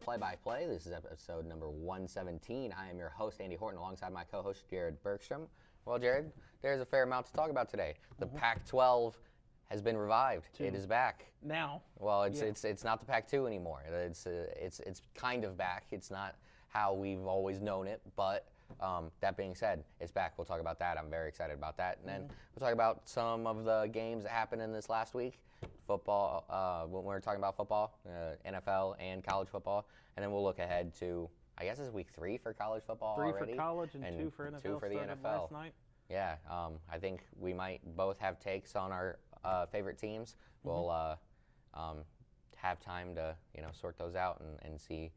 Play-by-Play. This is episode number 117. I am your host, Andy Horton, alongside my co-host, Jared Bergstrom. Well, Jared, there's a fair amount to talk about today. The Pac-12 has been revived. It is back. Now. Well, it's not the Pac-2 anymore. It's kind of back. It's not how we've always known it, but that being said, it's back. We'll talk about that. I'm very excited about that. And then we'll talk about some of the games that happened in this last week. Football, when we're talking about football, NFL and college football. And then we'll look ahead to, I guess it's week 3 for college football already. 3 for college and 2 for NFL. 2 for the NFL. Last night. Yeah, I think we might both have takes on our favorite teams. We'll have time to sort those out and see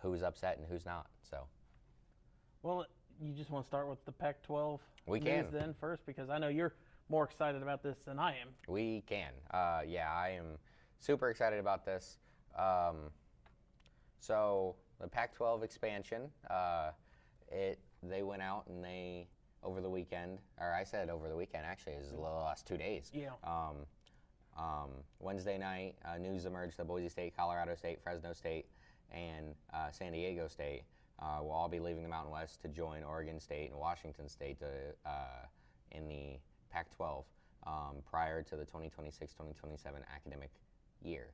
who's upset and who's not. So. Well, you just want to start with the Pac-12 we news can. Then first, because I know you're more excited about this than I am. We can. Yeah, I am super excited about this. So the Pac-12 expansion, they went out and they, over the weekend, or I said over the weekend, actually, it was the last 2 days. Yeah. Wednesday night, news emerged that Boise State, Colorado State, Fresno State, and San Diego State will all be leaving the Mountain West to join Oregon State and Washington State in the Pac-12 prior to the 2026-2027 academic year.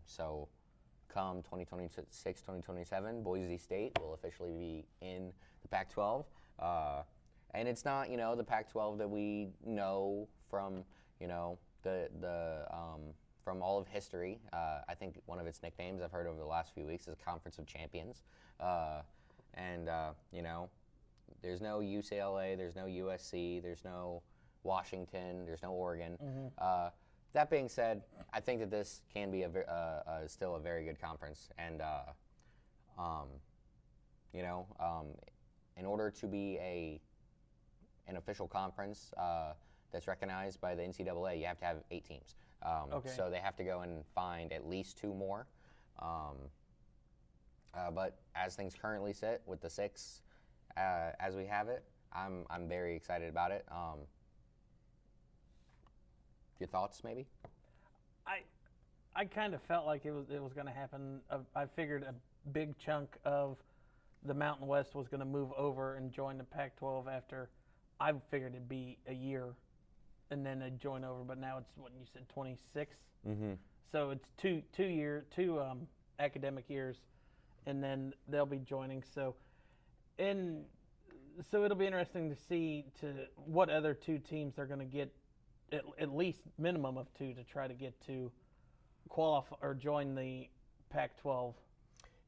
So come 2026-2027, Boise State will officially be in the Pac-12. And it's not, the Pac-12 that we know from, from all of history. I think one of its nicknames I've heard over the last few weeks is Conference of Champions. There's no UCLA, there's no USC, there's no Washington, there's no Oregon. That being said, I think that this can be still a very good conference. And, in order to be an official conference that's recognized by the NCAA, you have to have 8 teams. Okay. So they have to go and find at least 2 more. But as things currently sit with the 6 as we have it, I'm very excited about it. Your thoughts, maybe? I kind of felt like it was going to happen. I figured a big chunk of the Mountain West was going to move over and join the Pac-12 after. I figured it'd be a year, and then they'd join over. But now it's what you said, 26. Mm-hmm. So it's two academic years, and then they'll be joining. So it'll be interesting to see what other 2 teams they're going to get. At least minimum of 2 to try to get to qualify or join the Pac-12,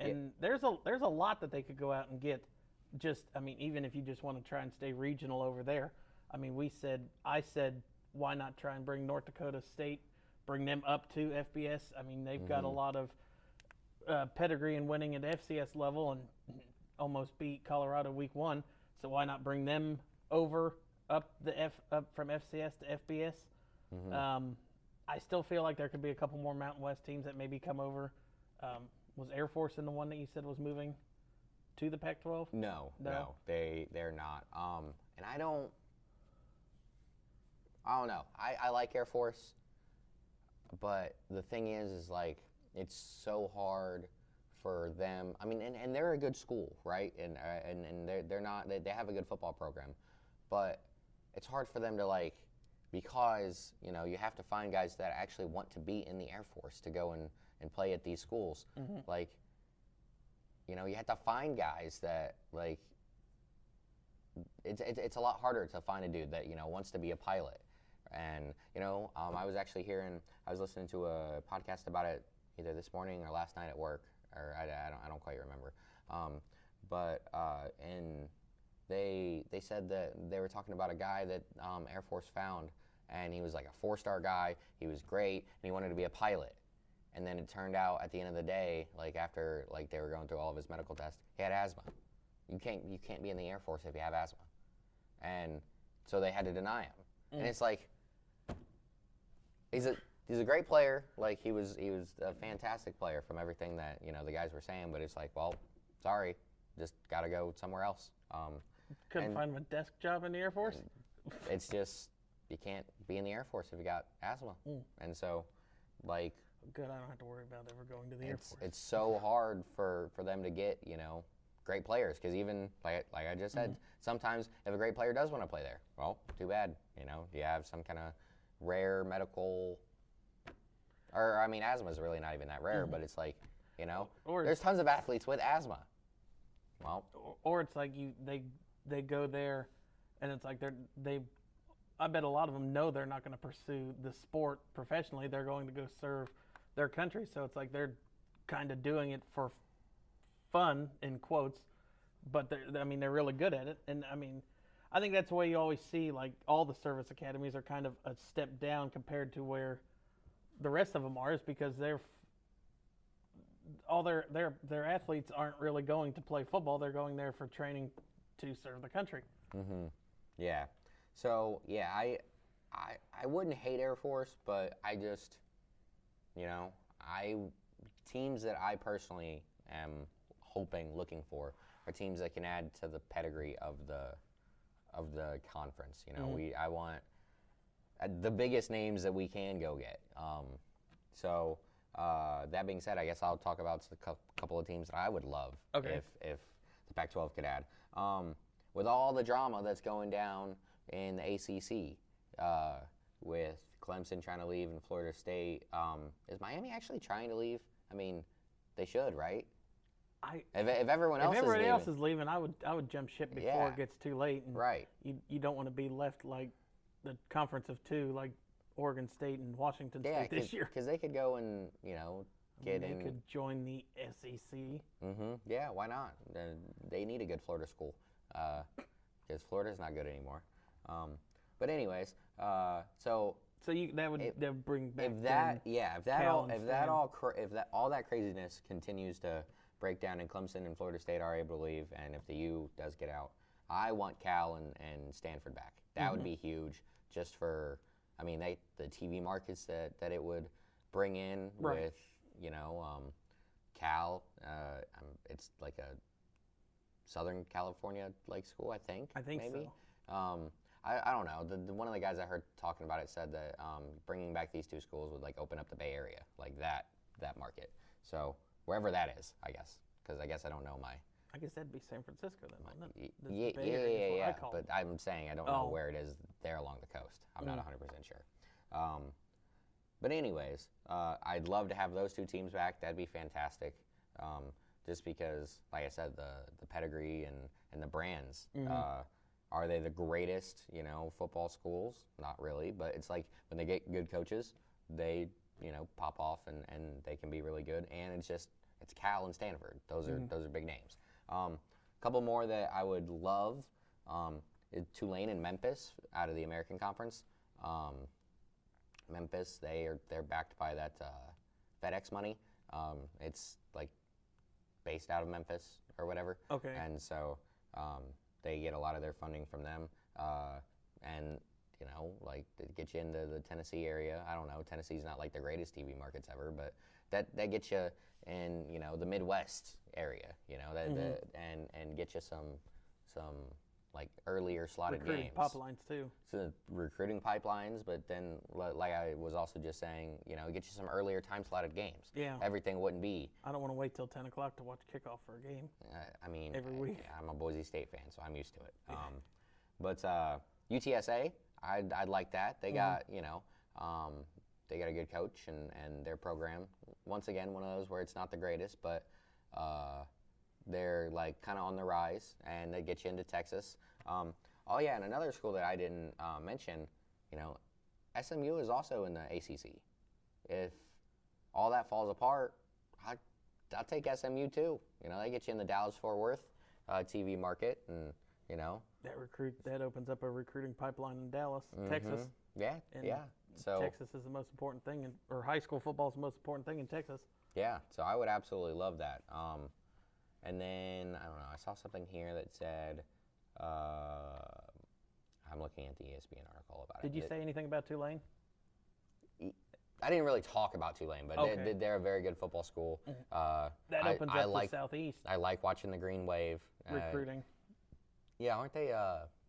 and there's a lot that they could go out and get. Even if you just want to try and stay regional over there. I said, why not try and bring North Dakota State, bring them up to FBS? They've got a lot of pedigree in winning at FCS level and almost beat Colorado week 1. So why not bring them over? Up from FCS to FBS. Mm-hmm. I still feel like there could be a couple more Mountain West teams that maybe come over. Was Air Force in the one that you said was moving to the Pac-12? No, they're not. And I don't know. I like Air Force, but the thing is like it's so hard for them. And they're a good school, right? And they're not. They have a good football program, but it's hard for them to because you have to find guys that actually want to be in the Air Force to go and play at these schools. Mm-hmm. You have to find guys that it's a lot harder to find a dude that wants to be a pilot. And I was actually I was listening to a podcast about it either this morning or last night at work, or I don't quite remember. And they said that they were talking about a guy that Air Force found, and he was like a 4-star guy. He was great, and he wanted to be a pilot. And then it turned out at the end of the day, after they were going through all of his medical tests, he had asthma. You can't be in the Air Force if you have asthma, and so they had to deny him. And it's he's a great player. He was a fantastic player from everything that the guys were saying. But it's well, sorry, just got to go somewhere else. Couldn't find him a desk job in the Air Force? It's just, you can't be in the Air Force if you got asthma. And so, Good, I don't have to worry about ever going to the Air Force. It's so hard for them to get, great players, because even, like I just said, sometimes if a great player does want to play there, well, too bad. Do you have some kind of rare medical, or, I mean, asthma is really not even that rare, but it's like, there's tons of athletes with asthma. Well, or it's like they go there, and it's like I bet a lot of them know they're not going to pursue the sport professionally. They're going to go serve their country. So it's like they're kind of doing it for fun, in quotes, but they're really good at it. And I mean, I think that's the way you always see, like, all the service academies are kind of a step down compared to where the rest of them are, is because all their athletes aren't really going to play football. They're going there for training to serve the country. Mm-hmm. Yeah. So, yeah, I wouldn't hate Air Force, but I just, teams that I personally am looking for are teams that can add to the pedigree of the conference. I want the biggest names that we can go get. So that being said, I guess I'll talk about a couple of teams that I would love if the Pac-12 could add. With all the drama that's going down in the ACC, with Clemson trying to leave and Florida State, is Miami actually trying to leave? I mean, they should, right? If everyone else is leaving, I would jump ship before it gets too late. And right. You don't want to be left like the conference of two, like Oregon State and Washington State this year. Because they could go and get in. They could join the SEC. Mm-hmm. Yeah, why not? They need a good Florida school, because Florida's not good anymore. But anyways, so that would bring back if all that craziness continues to break down and Clemson and Florida State are able to leave, and if the U does get out, I want Cal and Stanford back. That would be huge, just for the TV markets that it would bring in with Cal. It's like a Southern California school, I think. Maybe. So. I don't know. One of the guys I heard talking about it said that bringing back these two schools would open up the Bay Area, that market. So wherever that is, I guess, because I guess I don't know I guess that'd be San Francisco then, wouldn't it? Yeah. But I'm saying I don't know where it is there along the coast. I'm not 100% sure. But anyways, I'd love to have those two teams back. That'd be fantastic. Just because, like I said, the pedigree and the brands. Are they the greatest, football schools? Not really, but it's like when they get good coaches, they, pop off and they can be really good. And it's Cal and Stanford. Those are big names. A couple more that I would love, Tulane and Memphis out of the American Conference. Memphis, they're backed by that FedEx money. It's based out of Memphis or whatever. Okay. And so they get a lot of their funding from them, and to get you into the Tennessee area. I don't know. Tennessee's not the greatest TV markets ever, but that gets you in the Midwest area. And get you some earlier slotted recruiting games. Pipelines too. So recruiting pipelines, but then like I was also just saying, get you some earlier time slotted games. Yeah. Everything wouldn't be. I don't want to wait till 10 o'clock to watch kickoff for a game. Every week. I'm a Boise State fan, so I'm used to it. But UTSA, I'd like that. They got they got a good coach and their program. Once again, one of those where it's not the greatest, but they're kind of on the rise, and they get you into Texas. And another school that I didn't mention, SMU is also in the ACC. If all that falls apart, I'll take SMU too. They get you in the Dallas-Fort Worth TV market, and that opens up a recruiting pipeline in Dallas, Texas. Yeah, and So Texas is the most important thing, or high school football is the most important thing in Texas. Yeah, so I would absolutely love that. And then, I don't know, I saw something here that said, I'm looking at the ESPN article about it. Did you say anything about Tulane? I didn't really talk about Tulane, but they're a very good football school. That opens up the Southeast. I like watching the Green Wave. Recruiting. Yeah, aren't they,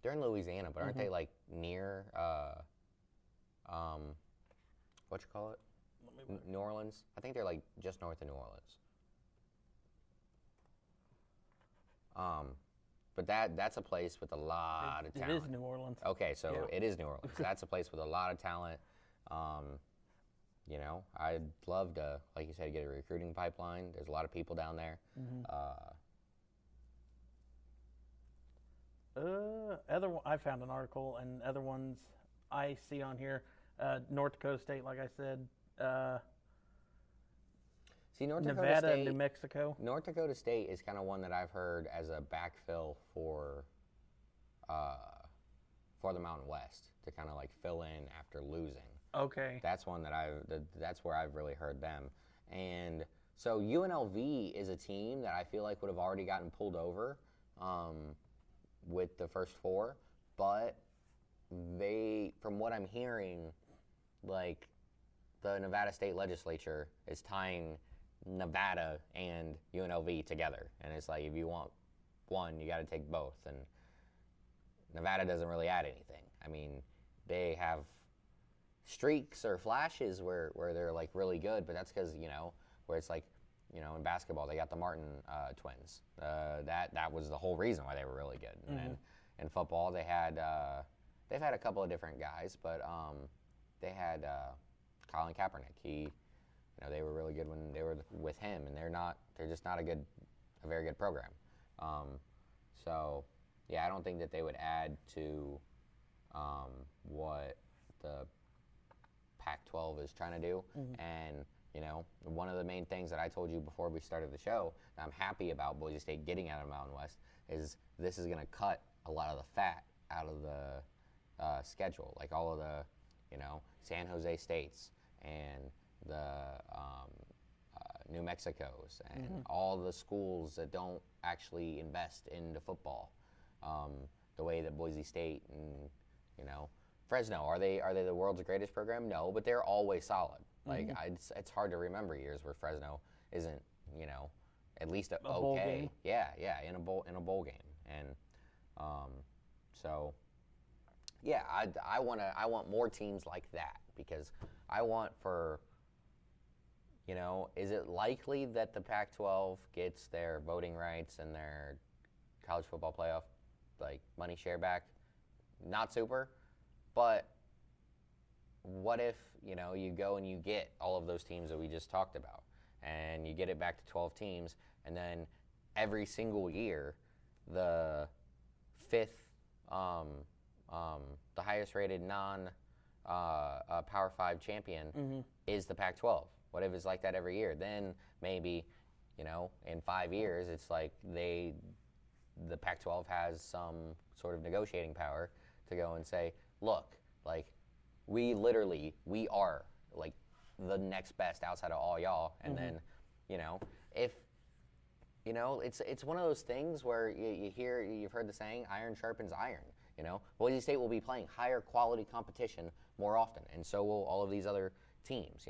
they're in Louisiana, but aren't they near, what you call it? Let New Orleans. I think they're like just north of New Orleans. But that's a place with a lot of talent. It is New Orleans. Okay, so it is New Orleans. That's a place with a lot of talent. I'd love to, like you said, get a recruiting pipeline. There's a lot of people down there. I found an article, and other ones I see on here. North Dakota State, like I said. North Dakota Nevada, State, New Mexico. North Dakota State is kind of one that I've heard as a backfill for the Mountain West to kind of like fill in after losing. Okay. That's one that that's where I've really heard them. And so UNLV is a team that I feel like would have already gotten pulled over with the first four, but they, from what I'm hearing, like the Nevada State Legislature is tying Nevada and UNLV together, and it's like if you want one, you got to take both. And Nevada doesn't really add anything. I mean, they have streaks or flashes where they're like really good, but that's because where it's like in basketball they got the Martin twins. That was the whole reason why they were really good. And then in football they've had a couple of different guys, but they had Colin Kaepernick. They were really good when they were with him, and they're just not a very good program. So yeah, I don't think that they would add to what the Pac-12 is trying to do. And one of the main things that I told you before we started the show that I'm happy about Boise State getting out of Mountain West is this is going to cut a lot of the fat out of the schedule, like all of the San Jose States and the New Mexicos and all the schools that don't actually invest into football the way that Boise State and Fresno, are they the world's greatest program? No, but they're always solid. Like it's hard to remember years where Fresno isn't at least a bowl game. Yeah, in a bowl game. And so yeah, I want more teams like that, because I want for is it likely that the Pac-12 gets their voting rights and their college football playoff like money share back? Not super, but what if you go and you get all of those teams that we just talked about, and you get it back to 12 teams, and then every single year the fifth the highest rated non Power 5 champion is the Pac-12. What if it's like that every year? Then maybe, in 5 years, it's like the Pac-12 has some sort of negotiating power to go and say, look, like, we are like the next best outside of all y'all. And then, if, it's one of those things where you've heard the saying, iron sharpens iron. Boise State will be playing higher quality competition more often, and so will all of these other teams.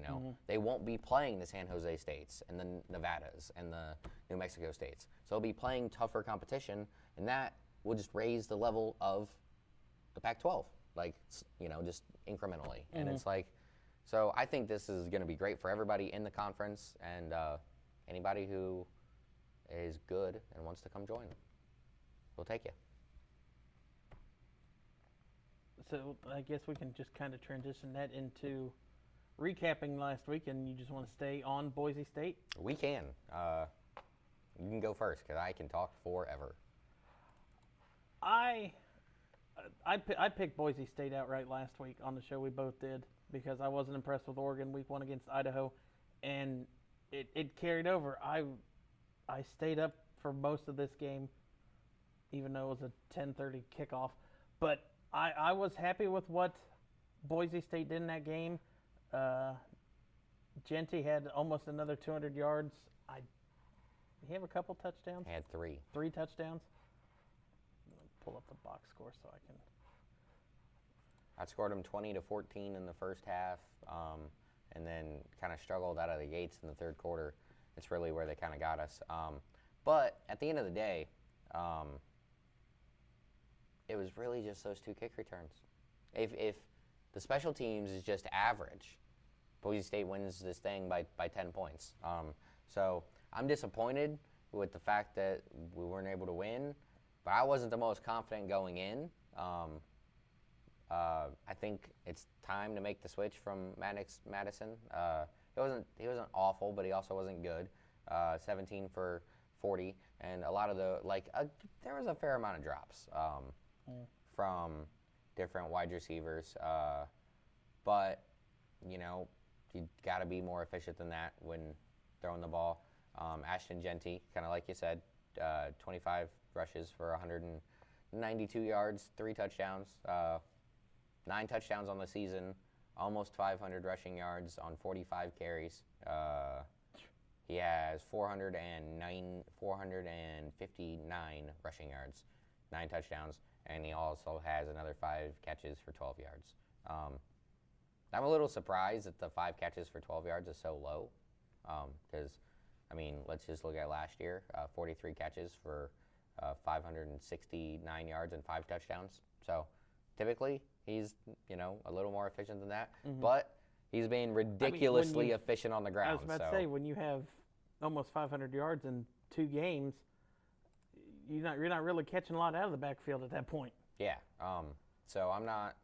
They won't be playing the San Jose States and the Nevadas and the New Mexico States. So they'll be playing tougher competition, and that will just raise the level of the Pac-12, like just incrementally. And it's like, so I think this is going to be great for everybody in the conference, and anybody who is good and wants to come join, we'll take you. So I guess we can just kind of transition that into recapping last week, and you just want to stay on Boise State? We can. You can go first, because I can talk forever. I picked Boise State outright last week on the show. We both did, because I wasn't impressed with Oregon week 1 against Idaho, and it carried over. I stayed up for most of this game, even though it was a 10:30 kickoff. But I was happy with what Boise State did in that game. Genty had almost another 200 yards. Did he have a couple touchdowns? He had 3. 3 touchdowns? Let me pull up the box score so I can. I scored him 20-14 in the first half, and then kind of struggled out of the gates in the third quarter. It's really where they kind of got us. But at the end of the day, it was really just those 2 kick returns. If the special teams is just average, Boise State wins this thing by 10 points. So I'm disappointed with the fact that we weren't able to win, but I wasn't the most confident going in. I think it's time to make the switch from Madison. He wasn't awful, but he also wasn't good. 17 for 40, and a lot of there was a fair amount of drops from different wide receivers. But you got to be more efficient than that when throwing the ball. Ashton Genty, kind of like you said, 25 rushes for 192 yards, 3 touchdowns, 9 touchdowns on the season, almost 500 rushing yards on 45 carries. He has 459 rushing yards, 9 touchdowns, and he also has another 5 catches for 12 yards. I'm a little surprised that the 5 catches for 12 yards is so low, because, let's just look at last year, 43 catches for 569 yards and 5 touchdowns. So typically he's, a little more efficient than that, but he's being ridiculously efficient on the ground. I was about to say, when you have almost 500 yards in 2 games, you're not really catching a lot out of the backfield at that point. Yeah. So I'm not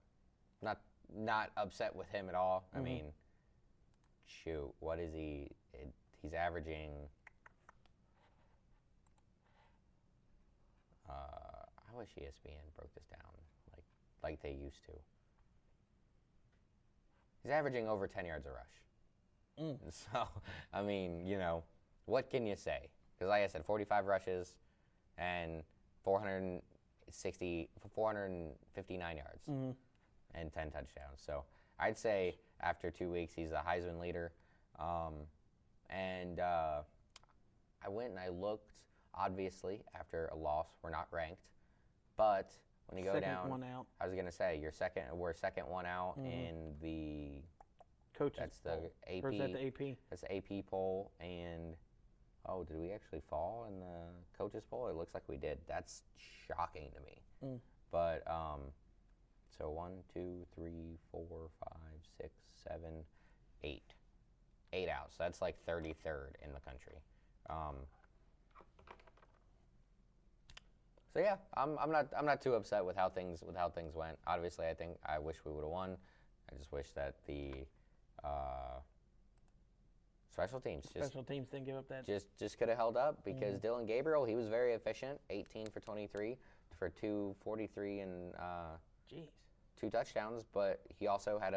upset with him at all. Shoot, what is he? He's averaging. I wish ESPN broke this down like they used to. He's averaging over 10 yards a rush. So, what can you say? Because like I said, 45 rushes and 459 yards and 10 touchdowns. So I'd say after 2 weeks, he's the Heisman leader. And I went and I looked, obviously, after a loss. We're not ranked. But when you go second down, one out. I was going to say, we're second one out in the coaches. That's the poll. AP. Or is that the AP? That's the AP poll. And, did we actually fall in the coaches poll? It looks like we did. That's shocking to me. But, so 1, 2, 3, 4, 5, 6, 7, 8. 8 out. So that's like 33rd in the country. So yeah, I'm not too upset with how things went. Obviously, I wish we would have won. I just wish that the special teams didn't give up that. Just could have held up, because Dylan Gabriel, he was very efficient, 18 for 23 for 243 and 2 touchdowns, but he also had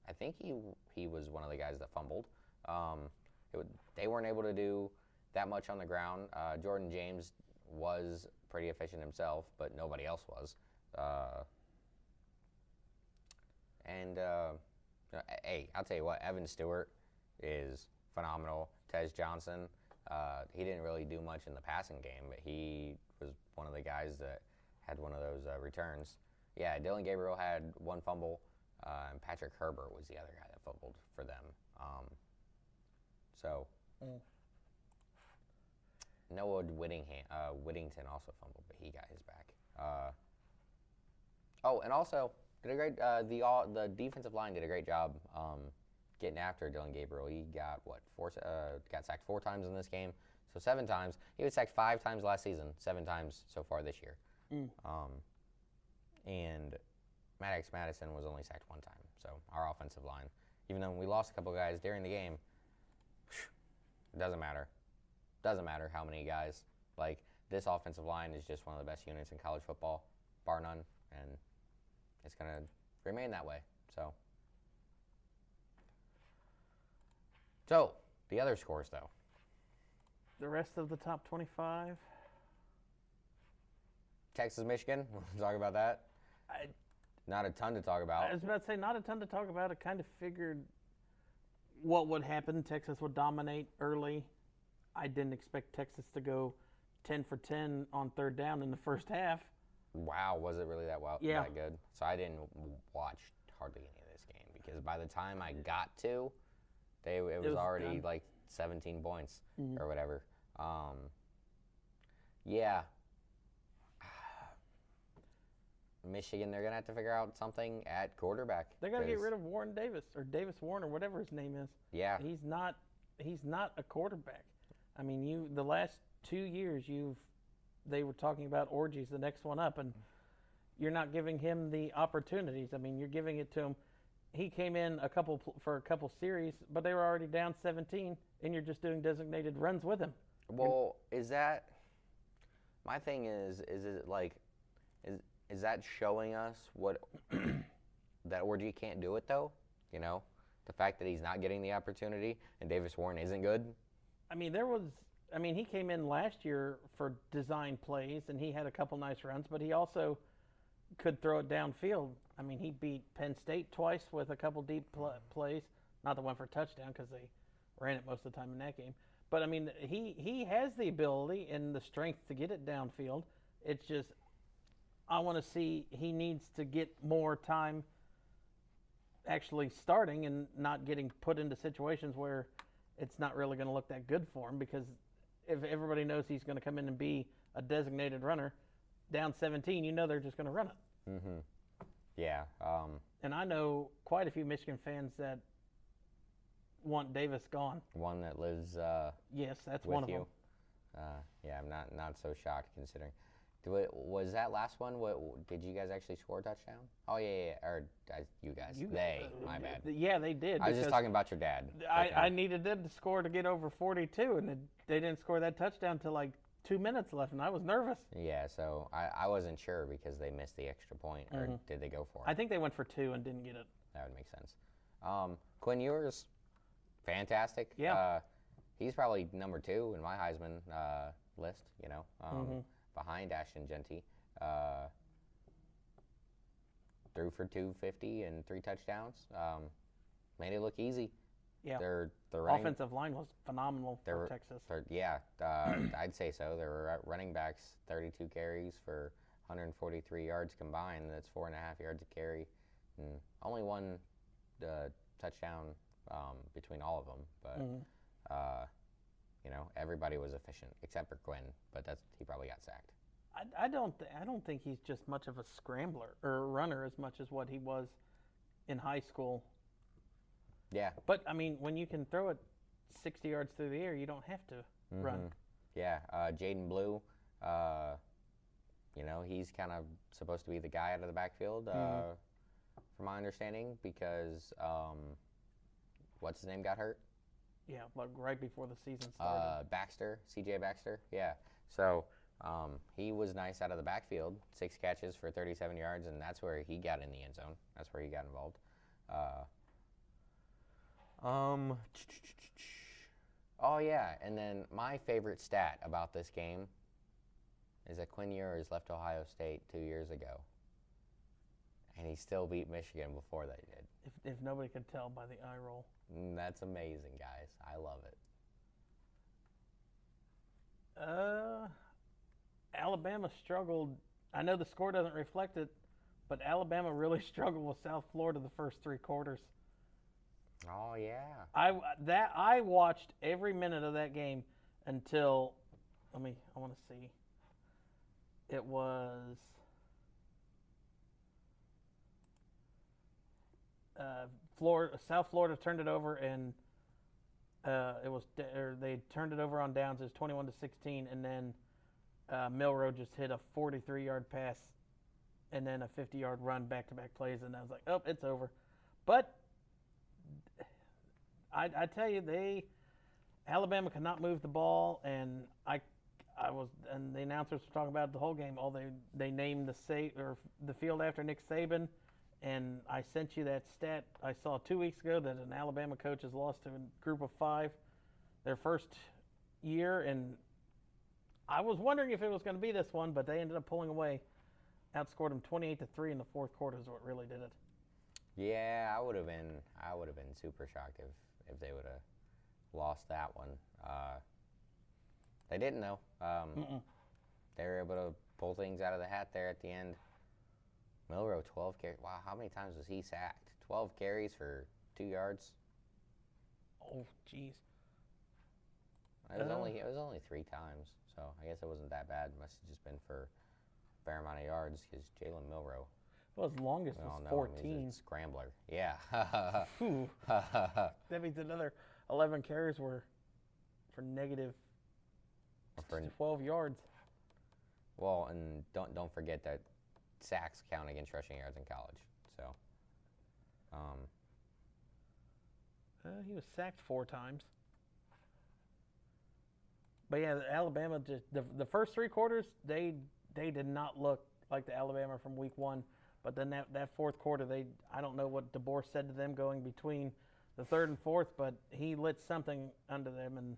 I think he was one of the guys that fumbled. They weren't able to do that much on the ground. Jordan James was pretty efficient himself, but nobody else was. Hey, I'll tell you what, Evan Stewart is phenomenal. Tez Johnson, he didn't really do much in the passing game, but he was one of the guys that had one of those returns. Yeah, Dylan Gabriel had 1 fumble, and Patrick Herbert was the other guy that fumbled for them. Noah Whittington also fumbled, but he got his back. And also did a great. The defensive line did a great job getting after Dylan Gabriel. He got got sacked 4 times in this game, so 7 times. He was sacked 5 times last season, 7 times so far this year. And Maddox Madison was only sacked 1 time. So our offensive line, even though we lost a couple guys during the game, it doesn't matter. Doesn't matter how many guys. Like, this offensive line is just one of the best units in college football, bar none, and it's going to remain that way. So, the other scores, though. The rest of the top 25. Texas, Michigan. We'll talk about that. Not a ton to talk about. I was about to say, not a ton to talk about. I kind of figured what would happen. Texas would dominate early. I didn't expect Texas to go 10 for 10 on 3rd down in the first half. Wow, was it really that Yeah. good? So I didn't watch hardly any of this game, because by the time I got to, it was already done. Like 17 points or whatever. Yeah. Michigan, they're going to have to figure out something at quarterback. They got to get rid of Warren Davis or Davis Warren or whatever his name is. Yeah. He's not a quarterback. I mean, the last 2 years they were talking about Orgy's the next one up, and you're not giving him the opportunities. I mean, you're giving it to him. He came in for a couple series, but they were already down 17, and you're just doing designated runs with him. Well, is that my thing? Is it like is that showing us what that Orgy can't do it though? You know, the fact that he's not getting the opportunity and Davis Warren isn't good. I mean, he came in last year for design plays, and he had a couple nice runs, but he also could throw it downfield. I mean, he beat Penn State twice with a couple deep plays. Not the one for touchdown because they ran it most of the time in that game. But, I mean, he has the ability and the strength to get it downfield. It's just I want to see he needs to get more time actually starting and not getting put into situations where it's not really going to look that good for him, because if everybody knows he's going to come in and be a designated runner, down 17, you know they're just going to run it. Mm-hmm. Yeah. And I know quite a few Michigan fans that want Davis gone. One that lives yes, that's with one of you. them. Yeah, I'm not so shocked considering. Was that last one? Did you guys actually score a touchdown? Oh yeah. Or you guys? My bad. Yeah, they did. I was just talking about your dad. I needed them to score to get over 42, and they didn't score that touchdown till like 2 minutes left, and I was nervous. Yeah, so I wasn't sure because they missed the extra point, or did they go for it? I think they went for 2 and didn't get it. That would make sense. Quinn Ewers, fantastic. Yeah. He's probably number 2 in my Heisman list, you know, behind Ashton Genty. Threw for 250 and 3 touchdowns. Made it look easy. Yeah. Their offensive line was phenomenal for Texas. I'd say so. There were running backs, 32 carries for 143 yards combined. That's 4.5 yards a carry, and only one touchdown between all of them. But you know, everybody was efficient except for Quinn. But he probably got sacked. I don't think he's just much of a scrambler or runner as much as what he was in high school. Yeah. But, I mean, when you can throw it 60 yards through the air, you don't have to run. Yeah. Jaden Blue, you know, he's kind of supposed to be the guy out of the backfield, from my understanding, because what's his name got hurt? Yeah, like right before the season started. Baxter, C.J. Baxter, yeah. So he was nice out of the backfield, 6 catches for 37 yards, and that's where he got in the end zone. That's where he got involved. Oh yeah, and then my favorite stat about this game is that Quinn Ewers left Ohio State 2 years ago, and he still beat Michigan before they did. If nobody could tell by the eye roll. That's amazing, guys. I love it. Alabama struggled. I know the score doesn't reflect it, but Alabama really struggled with South Florida the first 3 quarters. Oh yeah. I watched every minute of that game until I want to see. It was South Florida turned it over, and they turned it over on downs. It was 21-16, and then Milroe just hit a 43-yard pass, and then a 50-yard run, back-to-back plays, and I was like, oh, it's over. But I tell you, Alabama could not move the ball, and and the announcers were talking about it the whole game. They named the field after Nick Saban, and I sent you that stat I saw 2 weeks ago that an Alabama coach has lost to a group of 5 their first year, and I was wondering if it was going to be this one, but they ended up pulling away, outscored them 28-3 in the 4th quarter is what really did it. Yeah, I would have been super shocked if they would have lost that one. They didn't though. They were able to pull things out of the hat there at the end. Milroe 12 carries. Wow, how many times was he sacked? 12 carries for 2 yards. Oh, jeez. It was only 3 times, so I guess it wasn't that bad. It must have just been for a fair amount of yards because Jalen Milroe Well, his longest was No, 14. he's a scrambler. Yeah. Whew. That means another 11 carries were for negative For 12 yards. Well, and don't forget that sacks count against rushing yards in college. So, He was sacked 4 times. But yeah, Alabama just the first 3 quarters they did not look like the Alabama from week 1. But then that fourth quarter, I don't know what DeBoer said to them going between the 3rd and 4th, but he lit something under them and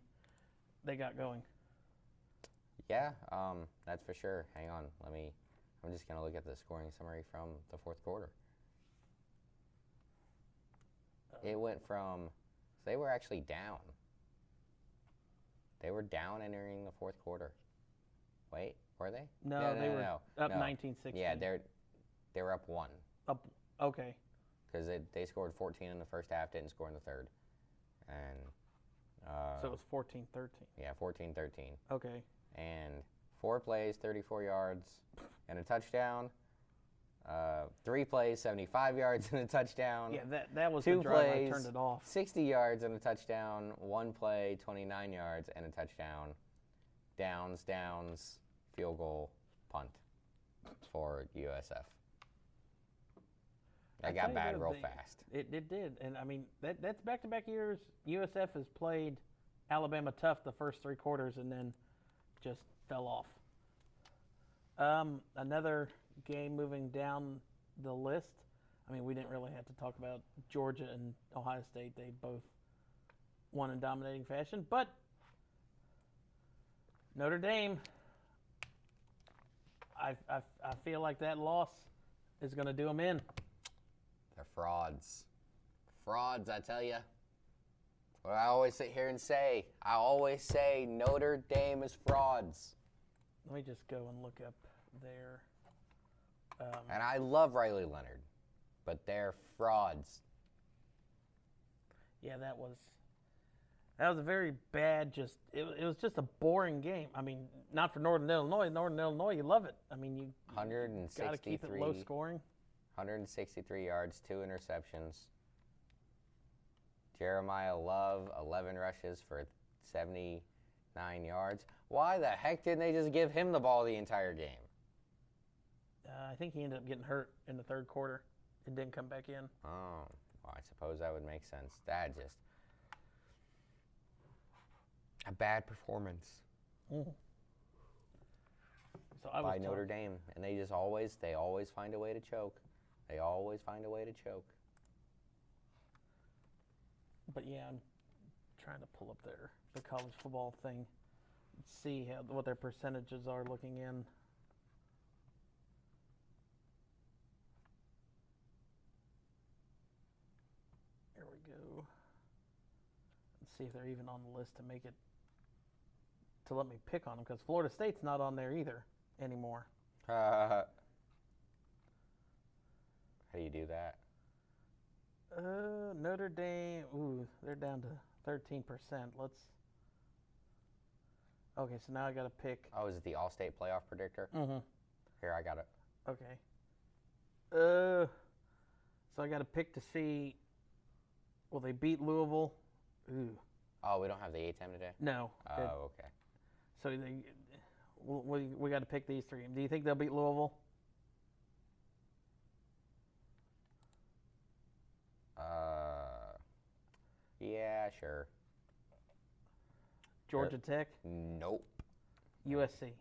they got going. yeah, that's for sure. Hang on, I'm just gonna look at the scoring summary from the 4th quarter. It went from, so they were actually down. They were down entering the 4th quarter. Wait, were they? No, they were up no. 19-16. Yeah, they were up 1. Up. Okay. Because they scored 14 in the first half, didn't score in the 3rd, and So it was 14-13. yeah, 14-13. Okay. And 4 plays, 34 yards, and a touchdown. 3 plays, 75 yards and a touchdown. Yeah, that was 2 the drive plays, I turned it off. 60 yards and a touchdown. 1 play, 29 yards and a touchdown. Downs, field goal, punt for USF. That got bad real fast. It did, and I mean that's back-to-back years. USF has played Alabama tough the first 3 quarters and then just fell off. Another game moving down the list. I mean, we didn't really have to talk about Georgia and Ohio State. They both won in dominating fashion, but Notre Dame. I feel like that loss is going to do them in. They're frauds. Frauds, I tell you. What I always sit here and say. I always say Notre Dame is frauds. Let me just go and look up their. And I love Riley Leonard, but they're frauds. Yeah, that was a very bad. It was just a boring game. I mean, not for Northern Illinois. Northern Illinois, you love it. I mean, you got to keep it low scoring. 163 yards, 2 interceptions. Jeremiah Love, 11 rushes for 79 yards. Why the heck didn't they just give him the ball the entire game? I think he ended up getting hurt in the 3rd quarter. It didn't come back in. Oh, well, I suppose that would make sense. That just a bad performance by Notre Dame, and they always find a way to choke. They always find a way to choke. But yeah, I'm trying to pull up the college football thing, see what their percentages are looking in. Here we go. Let's see if they're even on the list to let me pick on them, because Florida State's not on there either anymore. How do you do that? Notre Dame, they're down to 13%. Okay, so now I got to pick. Oh, is it the All-State playoff predictor? Mm-hmm. Here, I got it. Okay. So I got to pick to see, will they beat Louisville? Ooh. Oh, we don't have the A-10 today? No. Oh, okay. So we got to pick these 3. Do you think they'll beat Louisville? Yeah, sure. Georgia Tech? Nope. USC?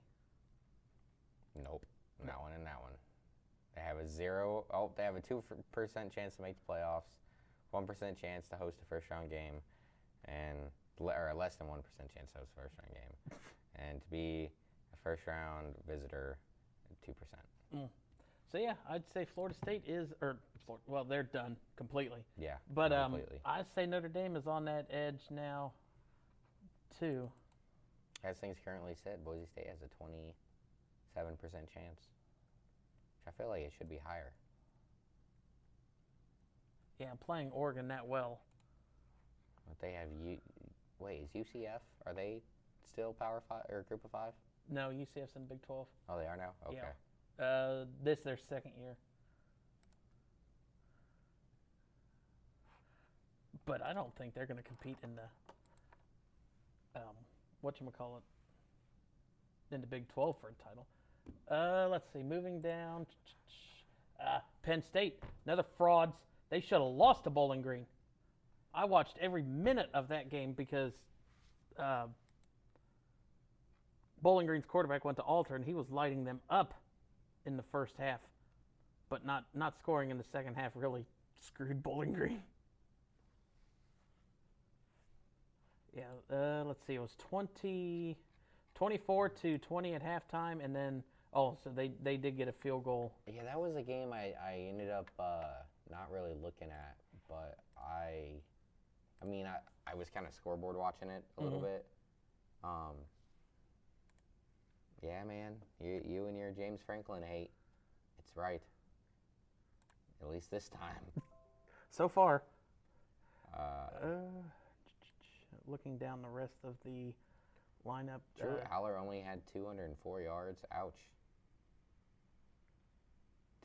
Nope. That one and that one. They have they have a 2% chance to make the playoffs, 1% chance to host a first-round game, or less than 1% chance to host a first-round game, and to be a first-round visitor, 2%. So yeah, I'd say Florida State they're done completely. Yeah, but completely. I'd say Notre Dame is on that edge now, too. As things currently sit, Boise State has a 27% chance, which I feel like it should be higher. Yeah, playing Oregon that well. But they have is UCF? Are they still Power 5 or Group of 5? No, UCF's in Big 12. Oh, they are now. Okay. Yeah. This their 2nd year. but I don't think they're going to compete in the whatchamacallit, in the Big 12 for a title. Let's see, moving down. Penn State, another frauds. They should have lost to Bowling Green. I watched every minute of that game because Bowling Green's quarterback went to alter, and he was lighting them up in the first half, but not scoring in the second half really screwed Bowling Green. Yeah, let's see. It was 24-20 at halftime, and then so they did get a field goal. Yeah, that was a game I ended up not really looking at, but I was kind of scoreboard watching it a little bit. Yeah, man, you and your James Franklin hate. It's right. At least this time. So far. Looking down the rest of the lineup. Drew Aller only had 204 yards. Ouch.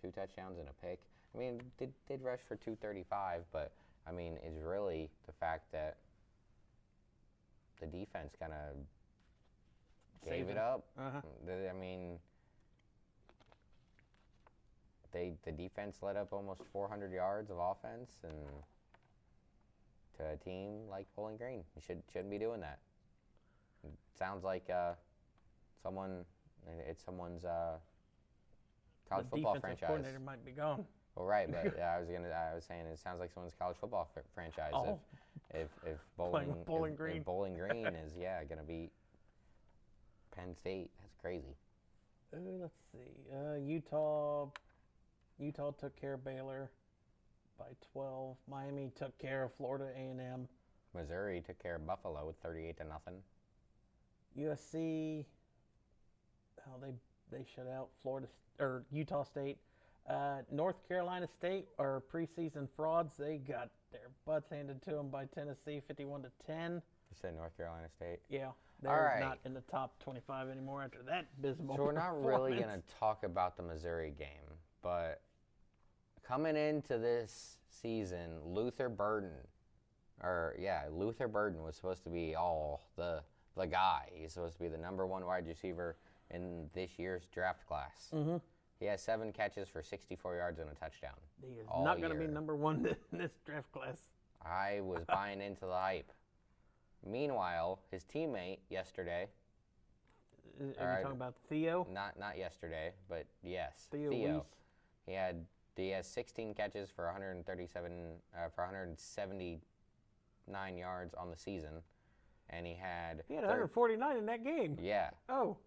2 touchdowns and a pick. I mean, did rush for 235, but I mean, it's really the fact that the defense kind of gave it up. I mean, the defense let up almost 400 yards of offense, and to a team like Bowling Green, you shouldn't be doing that. It sounds like someone's college football franchise. The defensive coordinator might be gone. Well, right, but I was saying it sounds like someone's college football franchise. Oh. If Bowling Green. If Bowling Green is gonna beat Penn State, that's crazy. Let's see. Utah took care of Baylor by 12. Miami took care of Florida A&M. Missouri took care of Buffalo with 38-0. USC. They shut out Utah State. North Carolina State are preseason frauds. They got their butts handed to them by Tennessee, 51-10. You said North Carolina State? Yeah, they're not in the top 25 anymore after that abysmal. So we're not really going to talk about the Missouri game, but coming into this season, Luther Burden was supposed to be the guy. He's supposed to be the number 1 wide receiver in this year's draft class. Mm-hmm. He has 7 catches for 64 yards and a touchdown. He is not going to be number 1 in this draft class. I was buying into the hype. Meanwhile, his teammate yesterday. Are you talking about Theo? Not yesterday, but yes, Theo. Weiss. He has 16 catches for 179 yards on the season, and he had 149 in that game. Yeah. Oh.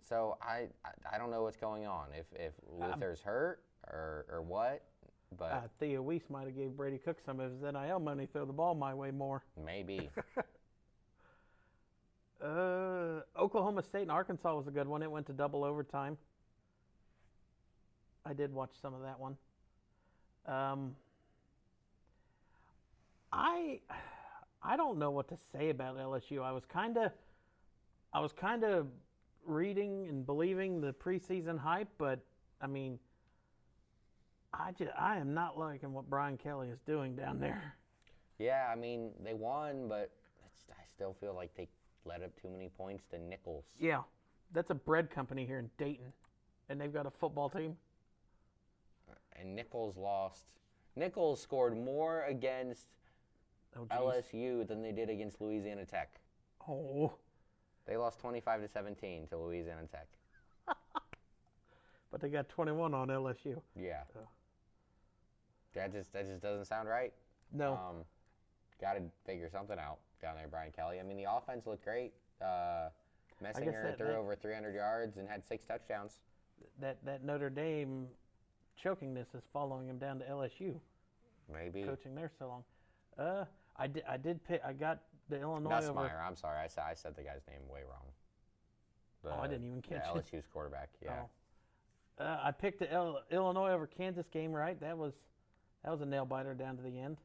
So I don't know what's going on. If Luther's hurt or what, but Theo Weiss might have gave Brady Cook some of his NIL money. Throw the ball my way more. Maybe. Oklahoma State and Arkansas was a good one. It went to double overtime. I did watch some of that one. I don't know what to say about LSU. I was kind of reading and believing the preseason hype, but I mean, I am not liking what Brian Kelly is doing down there. Yeah, I mean, they won, but I still feel like they let up too many points to Nichols. Yeah, that's a bread company here in Dayton, and they've got a football team. And Nichols lost. Nichols scored more against LSU than they did against Louisiana Tech. Oh. They lost 25-17 to Louisiana Tech. But they got 21 on LSU. Yeah. Oh. That just doesn't sound right. No. Got to figure something out down there, Brian Kelly. I mean, the offense looked great. Messinger threw over 300 yards and had 6 touchdowns. That Notre Dame chokingness is following him down to LSU. Maybe. Coaching there so long. I did pick. I got the Illinois Nussmeier. I'm sorry. I said the guy's name way wrong. I didn't even catch it. LSU's quarterback. Yeah. Oh. I picked the Illinois over Kansas game right. That was a nail biter down to the end.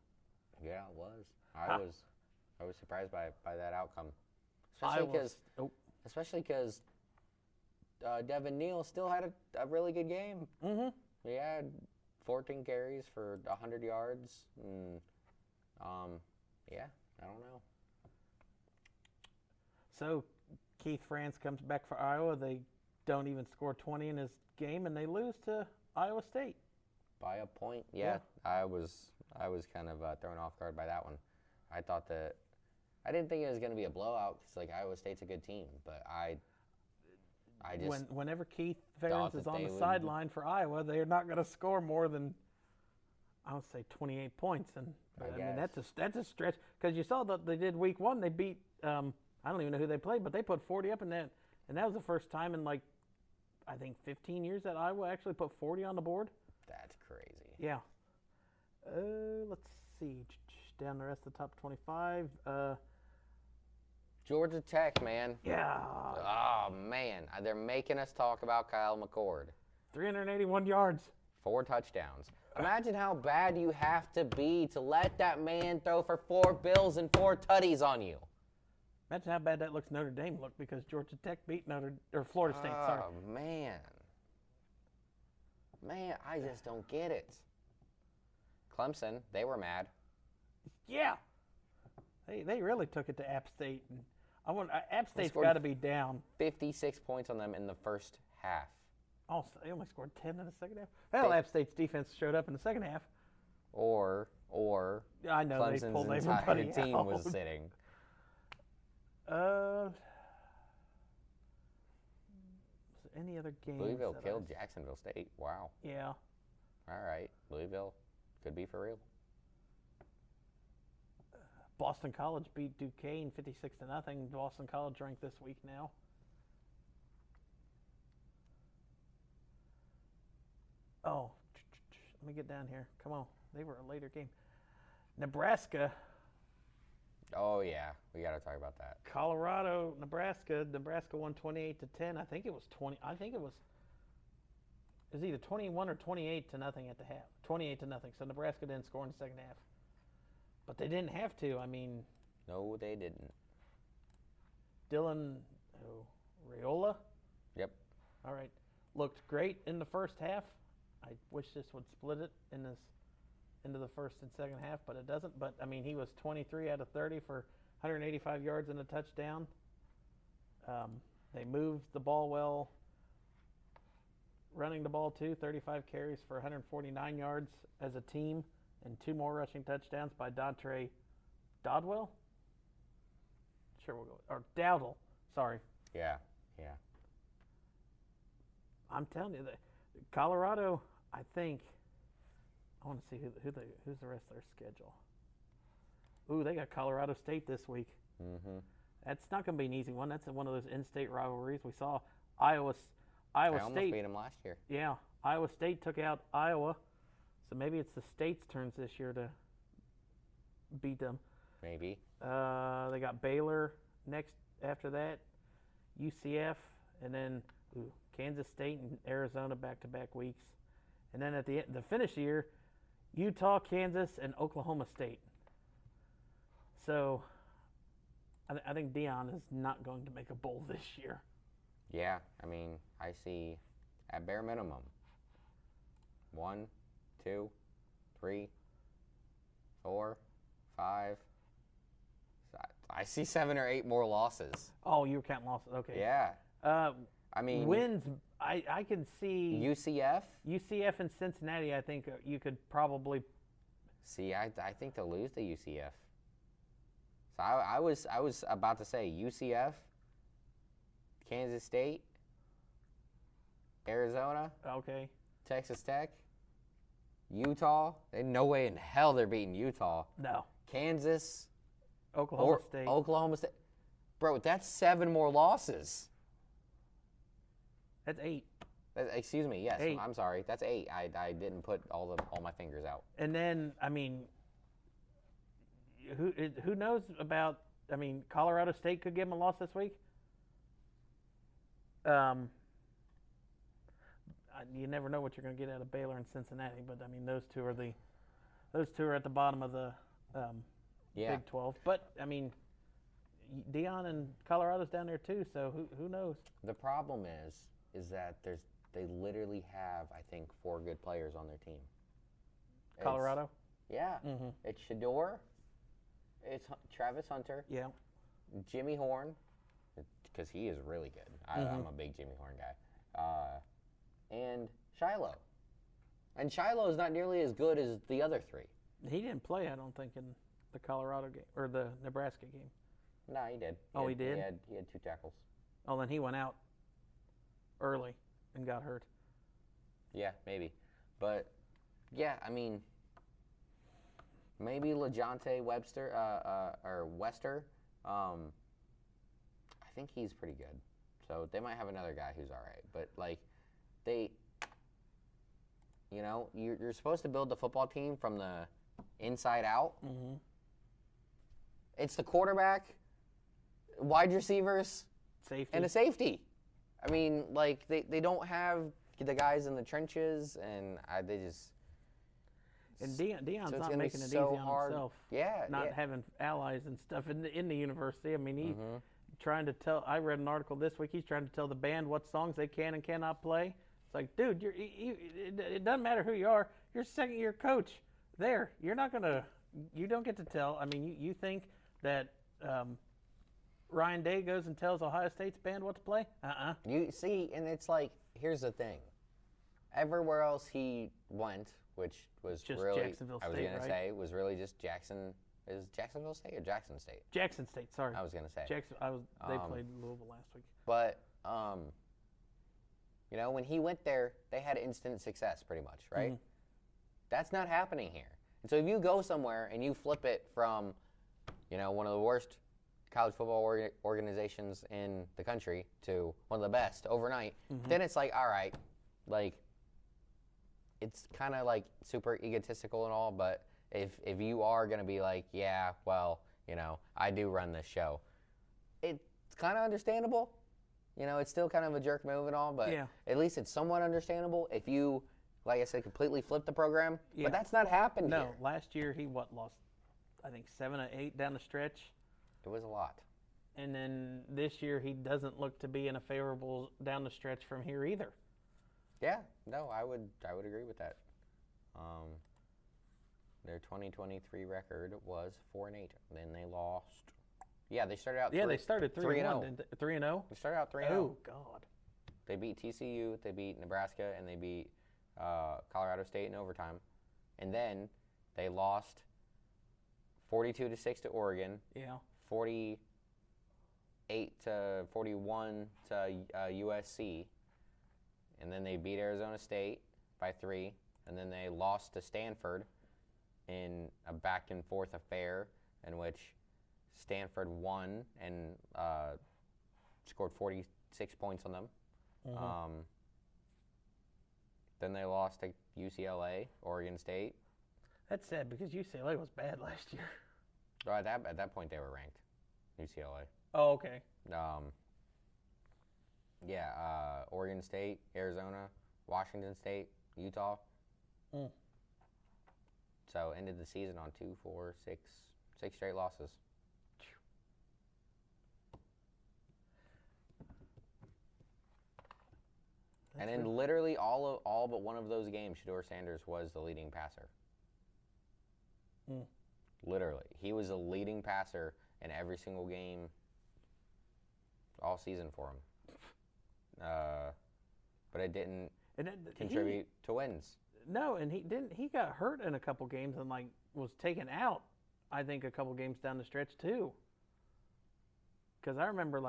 Yeah, it was. I was surprised by that outcome, especially because Devin Neal still had a really good game. Mm-hmm. He had 14 carries for 100 yards, and Yeah, I don't know. So Keith France comes back for Iowa. They don't even score 20 in his game, and they lose to Iowa State. By a point, yeah. I was kind of thrown off guard by that one. I thought that I didn't think it was going to be a blowout because like Iowa State's a good team, but I just whenever Keith Ferentz is on the would sideline for Iowa, they are not going to score more than I would say 28 points, and I mean that's a stretch because you saw that they did week 1. They beat I don't even know who they played, but they put 40 up in that, and that was the first time in like I think 15 years that Iowa actually put 40 on the board. That's crazy. Yeah. Let's see. Down the rest of the top 25. Georgia Tech, man. Yeah. Oh, man. They're making us talk about Kyle McCord. 381 yards. 4 touchdowns. Imagine how bad you have to be to let that man throw for 4 bills and 4 tutties on you. Imagine how bad that looks Notre Dame look because Georgia Tech beat Florida State. Sorry. Oh, man. Man, I just don't get it. Clemson, they were mad. Yeah. They really took it to App State. App State's got to be down. 56 points on them in the first half. Oh, so they only scored 10 in the second half? Well, App State's defense showed up in the second half. Or I know Clemson's they pulled entire team out. was sitting. Any other games? Louisville killed Jacksonville State. Wow. Yeah. All right. Louisville could be for real. Boston College beat Duquesne 56-0. Boston College ranked this week now. Oh, let me get down here. Come on. They were a later game. Nebraska. Oh, yeah. We got to talk about that. Colorado, Nebraska. Nebraska won 28-10. I think it was 20. I think it was either 21 or 28-0 at the half. 28-0. So Nebraska didn't score in the second half. But they didn't have to. I mean. No, they didn't. Dylan Raiola? Yep. All right. Looked great in the first half. I wish this would split it into the first and second half, but it doesn't. But, I mean, he was 23 out of 30 for 185 yards and a touchdown. They moved the ball well, running the ball too, 35 carries for 149 yards as a team, and 2 more rushing touchdowns by Dontre Dodwell. Sure, we'll go. Or Dowdle, sorry. Yeah. I'm telling you, that Colorado, I think, I want to see who's the rest of their schedule. Ooh, they got Colorado State this week. Mm-hmm. That's not going to be an easy one. That's one of those in-state rivalries. We saw Iowa I State. almost beat them last year. Yeah, Iowa State took out Iowa, so maybe it's the state's turns this year to beat them. Maybe. They got Baylor next after that, UCF, and then Kansas State and Arizona back-to-back weeks. And then at the finish year, Utah, Kansas, and Oklahoma State. So I think Deion is not going to make a bowl this year. Yeah, I mean, I see at bare minimum 1, 2, 3, 4, 5. I see 7 or 8 more losses. Oh, you were counting losses. Okay. Yeah. I mean, wins. I can see UCF and Cincinnati. I think you could probably see. I think they'll lose to UCF. So I was about to say UCF, Kansas State, Arizona, okay, Texas Tech, Utah. There's no way in hell they're beating Utah. No. Kansas, Oklahoma State. Oklahoma State. Bro, that's 7 more losses. That's 8. Excuse me. Yes, 8. I'm sorry. That's 8. I didn't put all my fingers out. And then I mean, who knows about? I mean, Colorado State could give them a loss this week. You never know what you're going to get out of Baylor and Cincinnati, but I mean, those two are at the bottom of the Big 12. But I mean, Deion and Colorado's down there too, so who knows? The problem is that they literally have, I think, 4 good players on their team. Colorado? Yeah. Mm-hmm. It's Shador, It's Travis Hunter, Yeah. Jimmy Horn, because he is really good. I'm a big Jimmy Horn guy. And Shiloh. And Shiloh is not nearly as good as the other three. He didn't play, I don't think, in the Colorado game or the Nebraska game. No, he did. He did? He had 2 tackles. Oh, then he went out early and got hurt. Yeah, maybe. But, yeah, I mean, maybe LeJontay Webster, or Wester. I think he's pretty good. So they might have another guy who's all right. But, like, you're supposed to build the football team from the inside out. Mm-hmm. It's the quarterback, wide receivers, Safety. and a safety. I mean, like, they don't have the guys in the trenches, and they just... And Deion's so not making it easy on himself. Yeah. Not having allies and stuff in the university. I mean, he's trying to tell. I read an article this week. He's trying to tell the band what songs they can and cannot play. It's like, dude, it doesn't matter who you are. You're a second-year coach. You're not gonna. You don't get to tell. I mean, you think that Ryan Day goes and tells Ohio State's band what to play? You see, and it's like, here's the thing. Everywhere else he went, which was just really, Jacksonville State, I was going right? to say, was really just Jackson. Is Jacksonville State or Jackson State? Jackson State. Sorry. I was going to say. They played Louisville last week. But when he went there, they had instant success, pretty much, right? Mm-hmm. That's not happening here. And so if you go somewhere and you flip it from, one of the worst college football organizations in the country to one of the best overnight, then it's like, all right, like, it's kind of like super egotistical and all, but if you are going to be like, yeah, well, I do run this show, it's kind of understandable. It's still kind of a jerk move and all, but at least it's somewhat understandable if you, like I said, completely flip the program. Yeah. But that's not happened here. No, last year he lost, I think, 7 or 8 down the stretch. It was a lot. And then this year he doesn't look to be in a favorable down the stretch from here either. Yeah, no, I would agree with that. Their 2023 record was 4-8. Then they lost. Yeah, they started out. They started 3-1. 3-0. They started out 3-0. Oh God. They beat TCU. They beat Nebraska, and they beat Colorado State in overtime. And then they lost 42-6 to Oregon. Yeah. 48-41 to USC. And then they beat Arizona State by 3, and then they lost to Stanford in a back-and-forth affair in which Stanford won and scored 46 points on them. Then they lost to UCLA, Oregon State. That's sad because UCLA was bad last year. Oh, at that point, they were ranked, UCLA. Oh, okay. Oregon State, Arizona, Washington State, Utah. So ended the season on 6 straight losses. And then literally all but one of those games, Shedeur Sanders was the leading passer. Literally, he was the leading passer in every single game all season for him. But it didn't contribute to wins. No, and he got hurt in a couple games and was taken out, I think, a couple games down the stretch too. Because I remember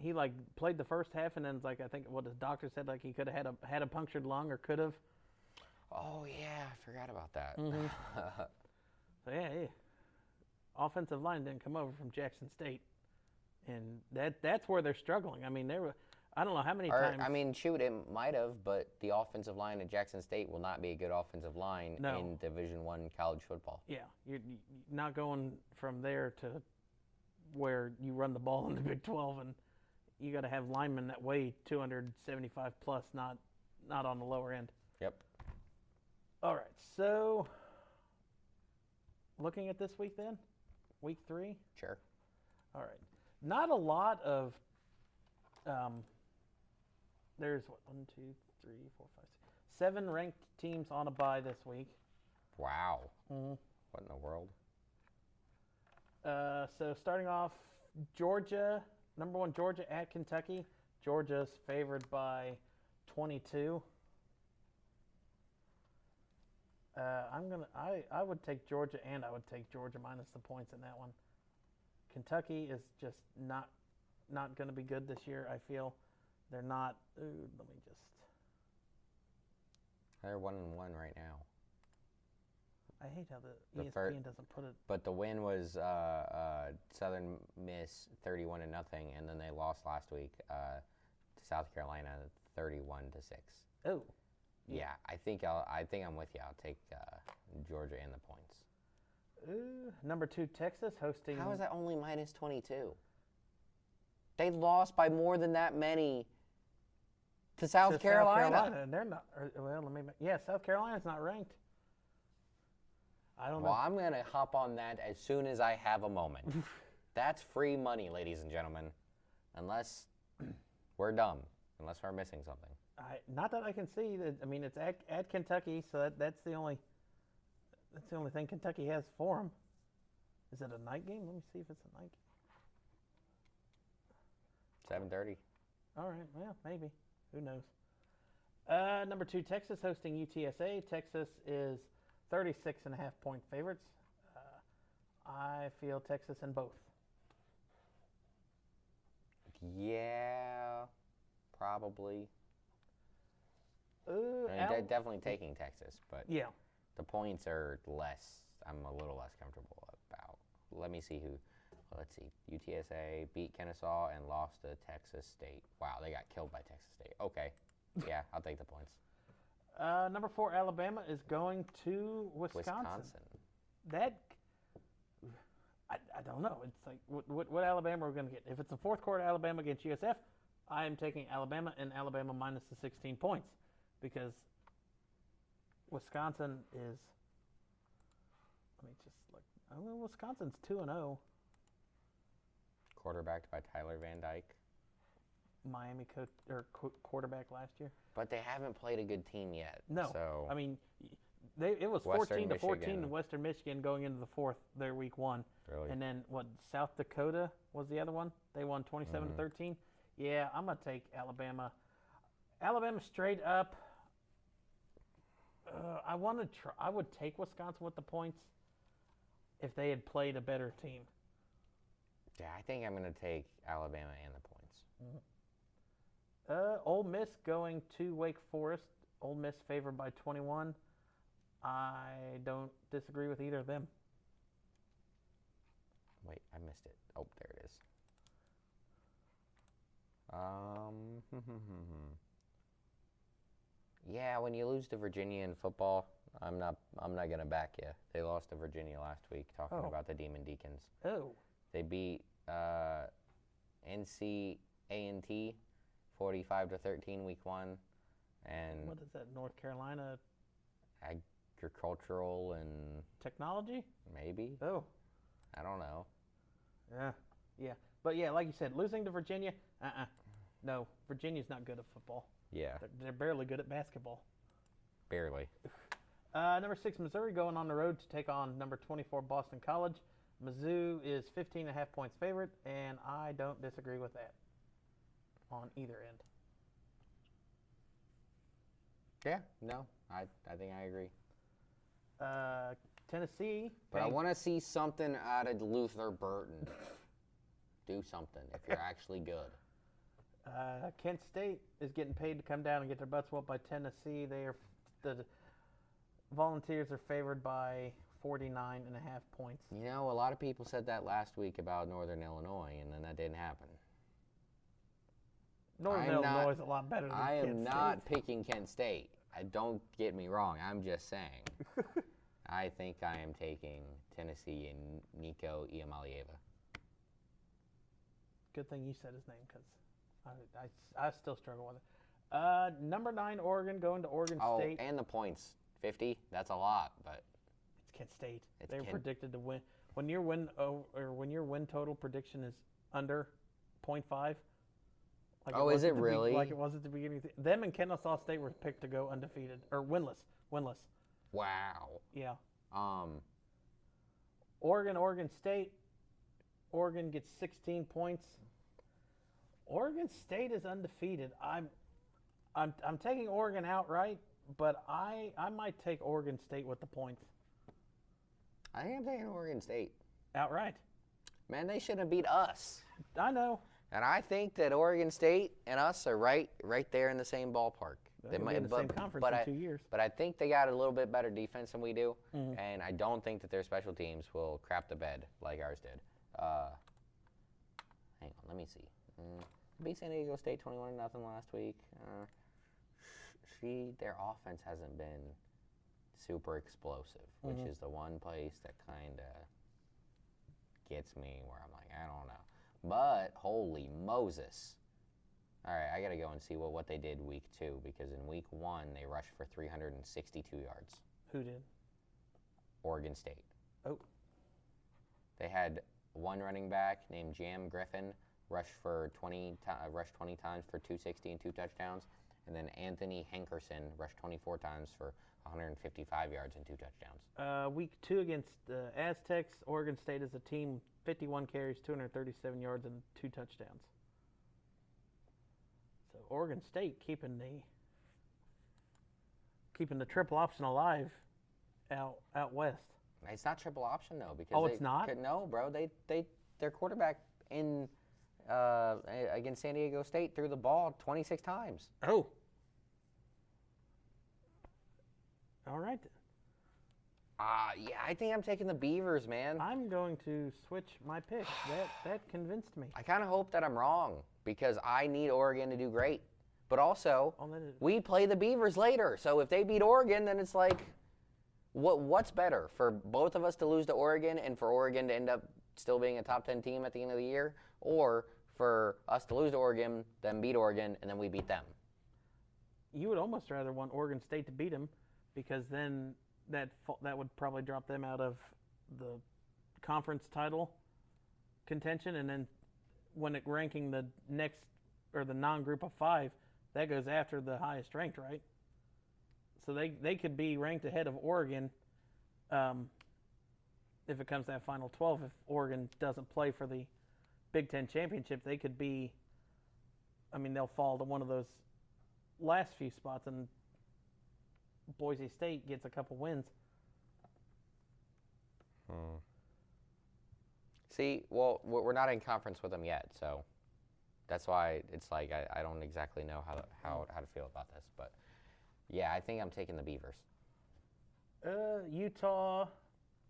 he played the first half and then I think what his doctor said he could have had a punctured lung or could have. Oh yeah, I forgot about that. So yeah, offensive line didn't come over from Jackson State, and that's where they're struggling. I mean, I don't know how many times. I mean, shoot, it might have, but the offensive line at Jackson State will not be a good offensive line in Division I college football. Yeah, you're not going from there to where you run the ball in the Big 12, and you got to have linemen that weigh 275 plus, not on the lower end. Yep. All right, so looking at this week then, week 3. Sure. All right, not a lot of. There's 1, 2, 3, 4, 5, 6, 7 ranked teams on a bye this week. Wow. What in the world? So starting off, Georgia, number 1 Georgia at Kentucky. Georgia's favored by 22. I would take Georgia, and I would take Georgia minus the points in that one. Kentucky is just not going to be good this year. I feel they're not. Let me just. They're 1-1 right now. I hate how the ESPN doesn't put it. But the win was Southern Miss 31-0, and then they lost last week to South Carolina 31-6. Oh. Yeah, I think I'm with you. I'll take Georgia and the points. Number 2 Texas hosting. How is that only minus 22? They lost by more than that many to South Carolina. And they're not. South Carolina's not ranked. I don't know. Well, I'm going to hop on that as soon as I have a moment. That's free money, ladies and gentlemen. Unless we're dumb. Unless we're missing something. Not that I can see. I mean, it's at Kentucky, so that's the only thing Kentucky has for them. Is it a night game? Let me see if it's a night game. 7:30. All right. Well, maybe. Who knows? Number 2 Texas hosting UTSA. Texas is 36.5-point favorites. I feel Texas in both. Yeah, probably. Definitely taking Texas, but yeah, the points are less. I'm a little less comfortable about. Let me see who. Let's see. UTSA beat Kennesaw and lost to Texas State. Wow, they got killed by Texas State. Okay, yeah, I'll take the points. Number 4 Alabama is going to Wisconsin. That I don't know. It's like what Alabama are we going to get? If it's a fourth quarter Alabama against USF, I am taking Alabama and Alabama minus the 16 points because Wisconsin is. Let me just look. Wisconsin's 2-0. Quarterbacked by Tyler Van Dyke. Miami quarterback last year. But they haven't played a good team yet. No. So I mean, it was 14-14 in Western Michigan going into the fourth, their week 1. Really? And then South Dakota was the other one. They won 27-13. Yeah, I'm gonna take Alabama. Alabama straight up. I would take Wisconsin with the points if they had played a better team. Yeah, I think I'm gonna take Alabama and the points. Ole Miss going to Wake Forest. Ole Miss favored by 21. I don't disagree with either of them. Wait, I missed it. Oh, there it is. Yeah, when you lose to Virginia in football, I'm not gonna back you. They lost to Virginia last week. Talking about the Demon Deacons. Oh. They beat NCAA 45-13 week 1, and what is that? North Carolina agricultural and technology? Maybe. Oh. I don't know. Yeah. But yeah, like you said, losing to Virginia, no, Virginia's not good at football. Yeah. They're barely good at basketball. Barely. Number 6, Missouri going on the road to take on number 24, Boston College. Mizzou is 15.5 points favorite, and I don't disagree with that on either end. Yeah, no, I think I agree. Tennessee. But I want to see something out of Luther Burton. Do something if you're actually good. Kent State is getting paid to come down and get their butts whooped by Tennessee. The Volunteers are favored by 49.5 points. You know, a lot of people said that last week about Northern Illinois, and then that didn't happen. Northern Illinois is a lot better than Kent State. I am not picking Kent State. Don't get me wrong. I'm just saying. I think I am taking Tennessee and Nico Iamaleava. Good thing you said his name because I still struggle with it. Number 9, Oregon going to Oregon State. Oh, and the points. 50. That's a lot, but it's Kent State. They're predicted to win. When your win total prediction is under 0.5. Is it really? Like it was at the beginning. Them and Kennesaw State were picked to go undefeated or winless. Wow. Yeah. Oregon State. Oregon gets 16 points. Oregon State is undefeated. I'm taking Oregon outright, but I might take Oregon State with the points. I think I'm taking Oregon State. Outright. Man, they should have beat us. I know. And I think that Oregon State and us are right there in the same ballpark. They might be in the same conference in 2 years. But I think they got a little bit better defense than we do, and I don't think that their special teams will crap the bed like ours did. Hang on, let me see. Beat San Diego State 21-0 last week. Their offense hasn't been super explosive, which is the one place that kind of gets me where I'm like, I don't know. But holy Moses. All right, I got to go and see what they did week 2, because in week 1 they rushed for 362 yards. Who did? Oregon State. Oh. They had one running back named Jam Griffin rushed 20 times for 260 and 2 touchdowns, and then Anthony Hankerson rushed 24 times for 155 yards and 2 touchdowns. Week 2 against the Aztecs, Oregon State as a team, 51 carries, 237 yards, and 2 touchdowns. So Oregon State keeping the triple option alive out west. It's not triple option though, because it's not? No, bro. Their quarterback in against San Diego State threw the ball 26 times. Oh. All right. Yeah, I think I'm taking the Beavers, man. I'm going to switch my pick. That convinced me. I kind of hope that I'm wrong, because I need Oregon to do great. But also, we play the Beavers later. So if they beat Oregon, then it's like, what's better? For both of us to lose to Oregon and for Oregon to end up still being a top 10 team at the end of the year? Or for us to lose to Oregon, then beat Oregon, and then we beat them? You would almost rather want Oregon State to beat them, because then that would probably drop them out of the conference title contention, and then when it ranking the next or the non-group of 5, that goes after the highest ranked, right? So they could be ranked ahead of Oregon if it comes to that final 12. If Oregon doesn't play for the Big Ten championship, they could be. I mean, they'll fall to one of those last few spots, and Boise State gets a couple wins. See, well, we're not in conference with them yet, so that's why it's like I don't exactly know how to feel about this. But yeah, I think I'm taking the Beavers. Utah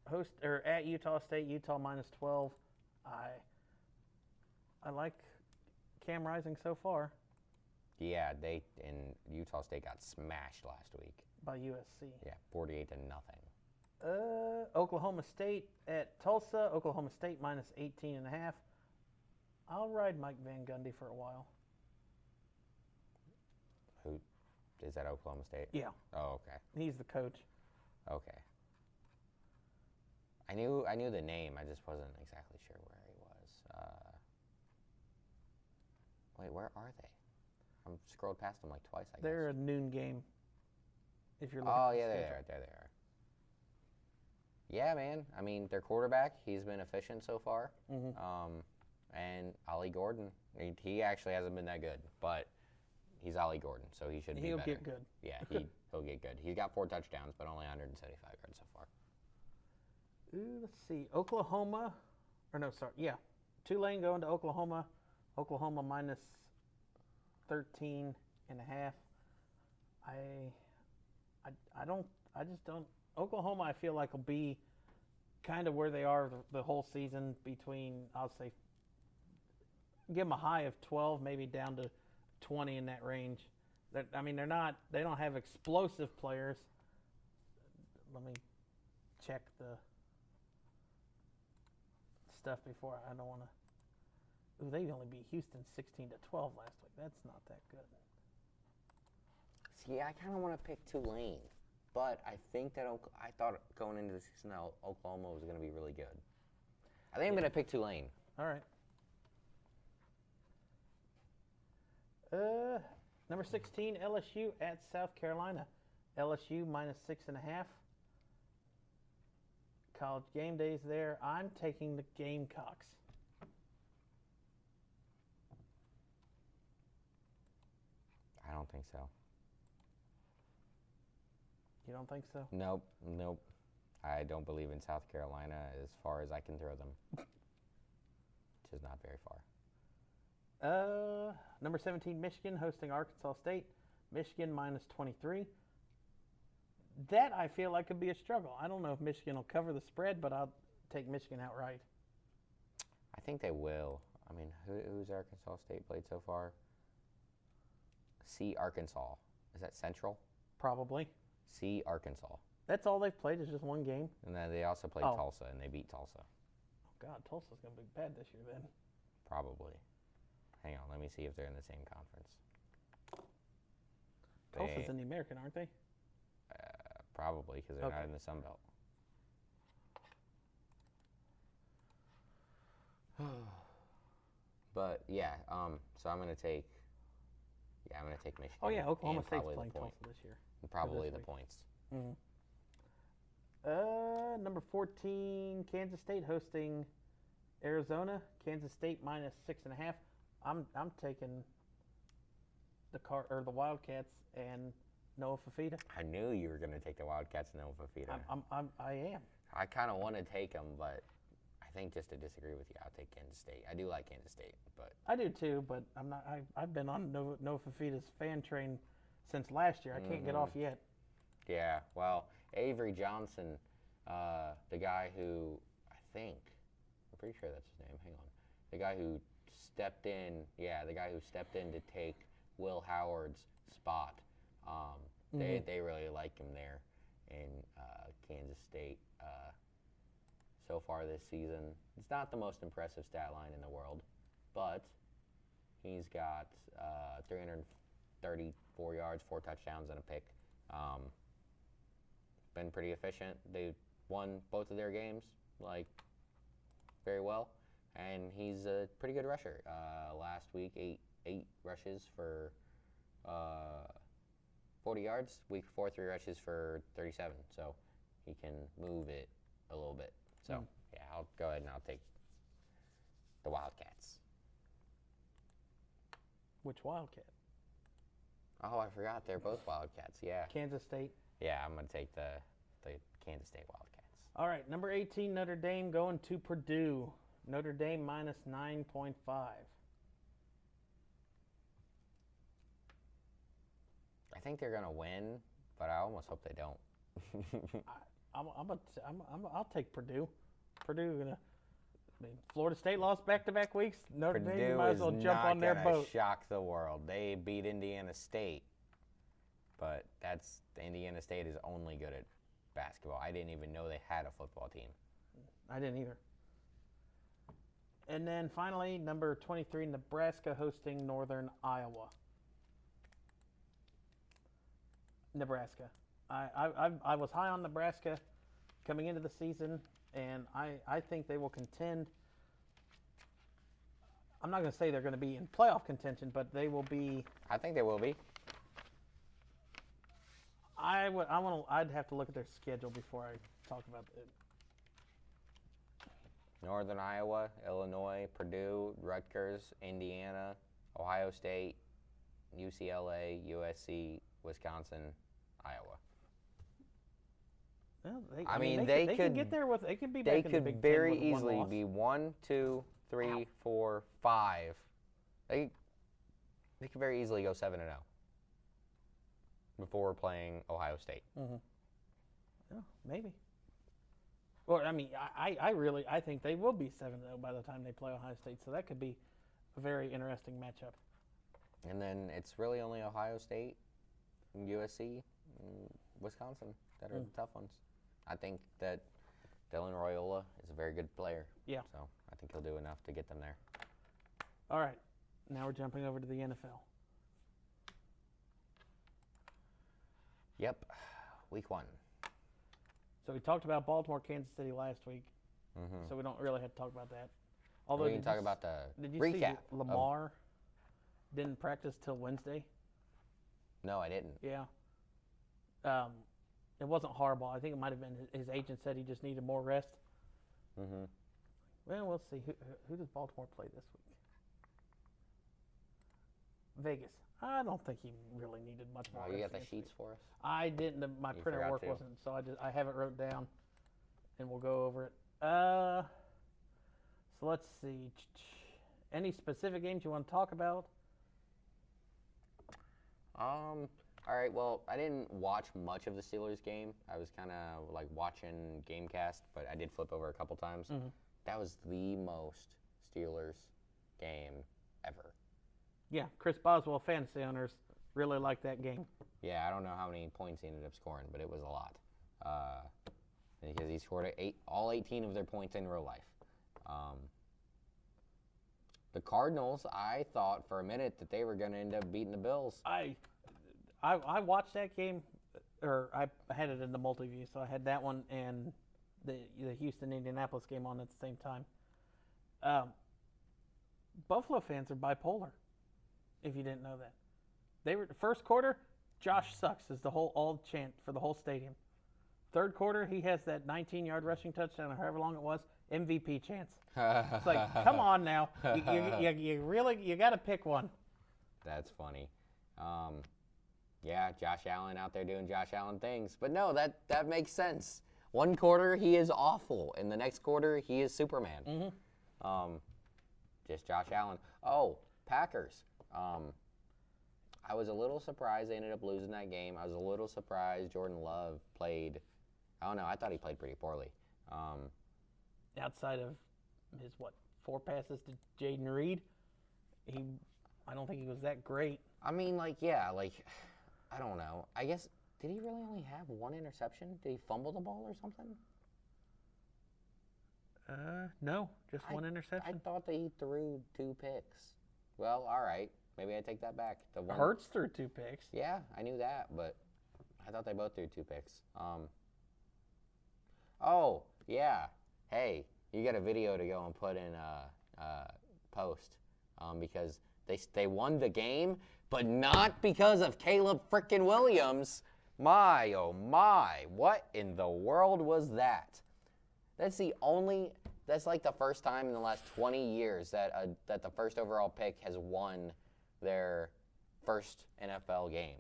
host or at Utah State. Utah -12. I like Cam Rising so far. Yeah, Utah State got smashed last week by USC. Yeah, 48-0. Oklahoma State at Tulsa. Oklahoma State -18.5. I'll ride Mike Van Gundy for a while. Who is that? Oklahoma State? Yeah. Oh, okay. He's the coach. Okay. I knew the name. I just wasn't exactly sure where he was. Wait, where are they? I'm scrolled past them like twice. I guess. They're a noon game. If you're looking. Oh yeah, there they are. Yeah, man. I mean, their quarterback, he's been efficient so far. And Ollie Gordon, he actually hasn't been that good, but he's Ollie Gordon, so he should be better. He'll get good. Yeah, he'll get good. He's got 4 touchdowns, but only 175 yards so far. Let's see. Oklahoma, or no, sorry. Yeah. Tulane going to Oklahoma. Oklahoma -13.5. I just don't. Oklahoma, I feel like, will be kind of where they are the whole season, between, I'll say, give them a high of 12, maybe down to 20 in that range. They don't have explosive players. Let me check the stuff before. I don't want to. Ooh, they only beat Houston 16-12 last week. That's not that good. See, I kind of want to pick Tulane. But I think that I thought going into the season that Oklahoma was going to be really good. I think I'm going to pick Tulane. All right. Number 16, LSU at South Carolina. LSU -6.5. College game days there. I'm taking the Gamecocks. I don't think so. You don't think so? Nope. I don't believe in South Carolina as far as I can throw them, which is not very far. Number 17, Michigan hosting Arkansas State. Michigan minus 23. That I feel like could be a struggle. I don't know if Michigan will cover the spread, but I'll take Michigan outright. I think they will. I mean, who's Arkansas State played so far? Arkansas. Is that Central? Probably. Arkansas. That's all they've played is just one game. And then they also played Tulsa, and they beat Tulsa. Oh, God, Tulsa's going to be bad this year then. Probably. Hang on, let me see if they're in the same conference. Tulsa's in the American, aren't they? Probably, because they're not in the Sun Belt. But yeah, so I'm gonna take Michigan. Oh yeah, Oklahoma and State's probably playing the point. Tulsa this year. And probably this the week. points. Mm-hmm. Number 14, Kansas State hosting Arizona. Kansas State minus 6.5. I'm taking the Wildcats and Noah Fafita. I knew you were gonna take the Wildcats and Noah Fafita. I am. I kind of want to take them, but I think just to disagree with you, I'll take Kansas State. I do like Kansas State, but I do too, but I'm not. I've been on Noah Fafita's fan train since last year. I can't get off yet. Yeah, well, Avery Johnson, the guy who I'm pretty sure that's his name. Hang on, the guy who stepped in to take Will Howard's spot. They really like him there in Kansas State. So far this season, it's not the most impressive stat line in the world, but he's got 334 yards, 4 touchdowns, and a pick. Been pretty efficient. They won both of their games, very well, and he's a pretty good rusher. Last week, eight rushes for 40 yards. Week 4, 3 rushes for 37. So he can move it a little bit. So yeah, I'll go ahead and I'll take the Wildcats. Which Wildcat? Oh, I forgot. They're both Wildcats. Yeah. Kansas State. Yeah, I'm gonna take the Kansas State Wildcats. All right, number 18, Notre Dame going to Purdue. Notre Dame minus 9.5. I think they're gonna win, but I almost hope they don't. I'll take Purdue. Purdue gonna. Florida State lost back-to-back weeks. Notre Dame might as well jump on their boat. Purdue is not gonna shock the world. They beat Indiana State, but Indiana State is only good at basketball. I didn't even know they had a football team. I didn't either. And then finally, number 23, Nebraska hosting Northern Iowa. Nebraska. I was high on Nebraska coming into the season, and I think they will contend. I'm not going to say they're going to be in playoff contention, but they will be. I think they will be. I'd have to look at their schedule before I talk about it. Northern Iowa, Illinois, Purdue, Rutgers, Indiana, Ohio State, UCLA, USC, Wisconsin, Iowa. Well, they could get there with. They could be. They back in the Big could Ten very with one easily loss. be 1, 2, 3, 4, 5. They could very easily go 7-0 before playing Ohio State. Mm-hmm. Yeah, maybe. Well, I think they will be 7-0 by the time they play Ohio State. So that could be a very interesting matchup. And then it's really only Ohio State, USC, and Wisconsin that are the tough ones. I think that Dylan Royola is a very good player. Yeah. So I think he'll do enough to get them there. All right. Now we're jumping over to the NFL. Yep. Week 1. So we talked about Baltimore, Kansas City last week. Mm-hmm. So we don't really have to talk about that. Although we can talk about the did you recap. see Lamar didn't practice till Wednesday? No, I didn't. Yeah. It wasn't horrible. I think it might have been his agent said he just needed more rest. Mm-hmm. Well, we'll see. Who does Baltimore play this week? Vegas. I don't think he really needed much more. Oh, you got the against sheets me. for us? I didn't. My You printer forgot work to. wasn't, so I have it wrote down, and we'll go over it. So let's see. Any specific games you want to talk about? All right. Well, I didn't watch much of the Steelers game. I was kind of like watching GameCast, but I did flip over a couple times. Mm-hmm. That was the most Steelers game ever. Yeah, Chris Boswell fantasy owners really like that game. Yeah, I don't know how many points he ended up scoring, but it was a lot. Because he scored all 18 of their points in real life. The Cardinals, I thought for a minute that they were going to end up beating the Bills. I watched that game, or I had it in the multi-view, so I had that one and the Houston-Indianapolis game on at the same time. Buffalo fans are bipolar, if you didn't know that. They were first quarter, Josh sucks is the all chant for the whole stadium. Third quarter, he has that 19-yard rushing touchdown, or however long it was, MVP chants. It's like, come on now, you got to pick one. That's funny. Yeah, Josh Allen out there doing Josh Allen things, but no, that makes sense. One quarter he is awful, and the next quarter he is Superman. Mm-hmm. Just Josh Allen. Oh, Packers. I was a little surprised they ended up losing that game. I was a little surprised Jordan Love played. I don't know. I thought he played pretty poorly. Outside of his 4 passes to Jaden Reed, I don't think he was that great. I mean, I don't know. I guess, did he really only have 1 interception? Did he fumble the ball or something? No, just 1 interception. I thought that he threw 2 picks. Well, all right. Maybe I take that back. Hurts threw 2 picks. Yeah, I knew that, but I thought they both threw 2 picks. Oh, yeah. Hey, you got a video to go and put in post because they won the game, but not because of Caleb frickin' Williams. My, oh my, what in the world was that? That's like the first time in the last 20 years that the first overall pick has won their first NFL game.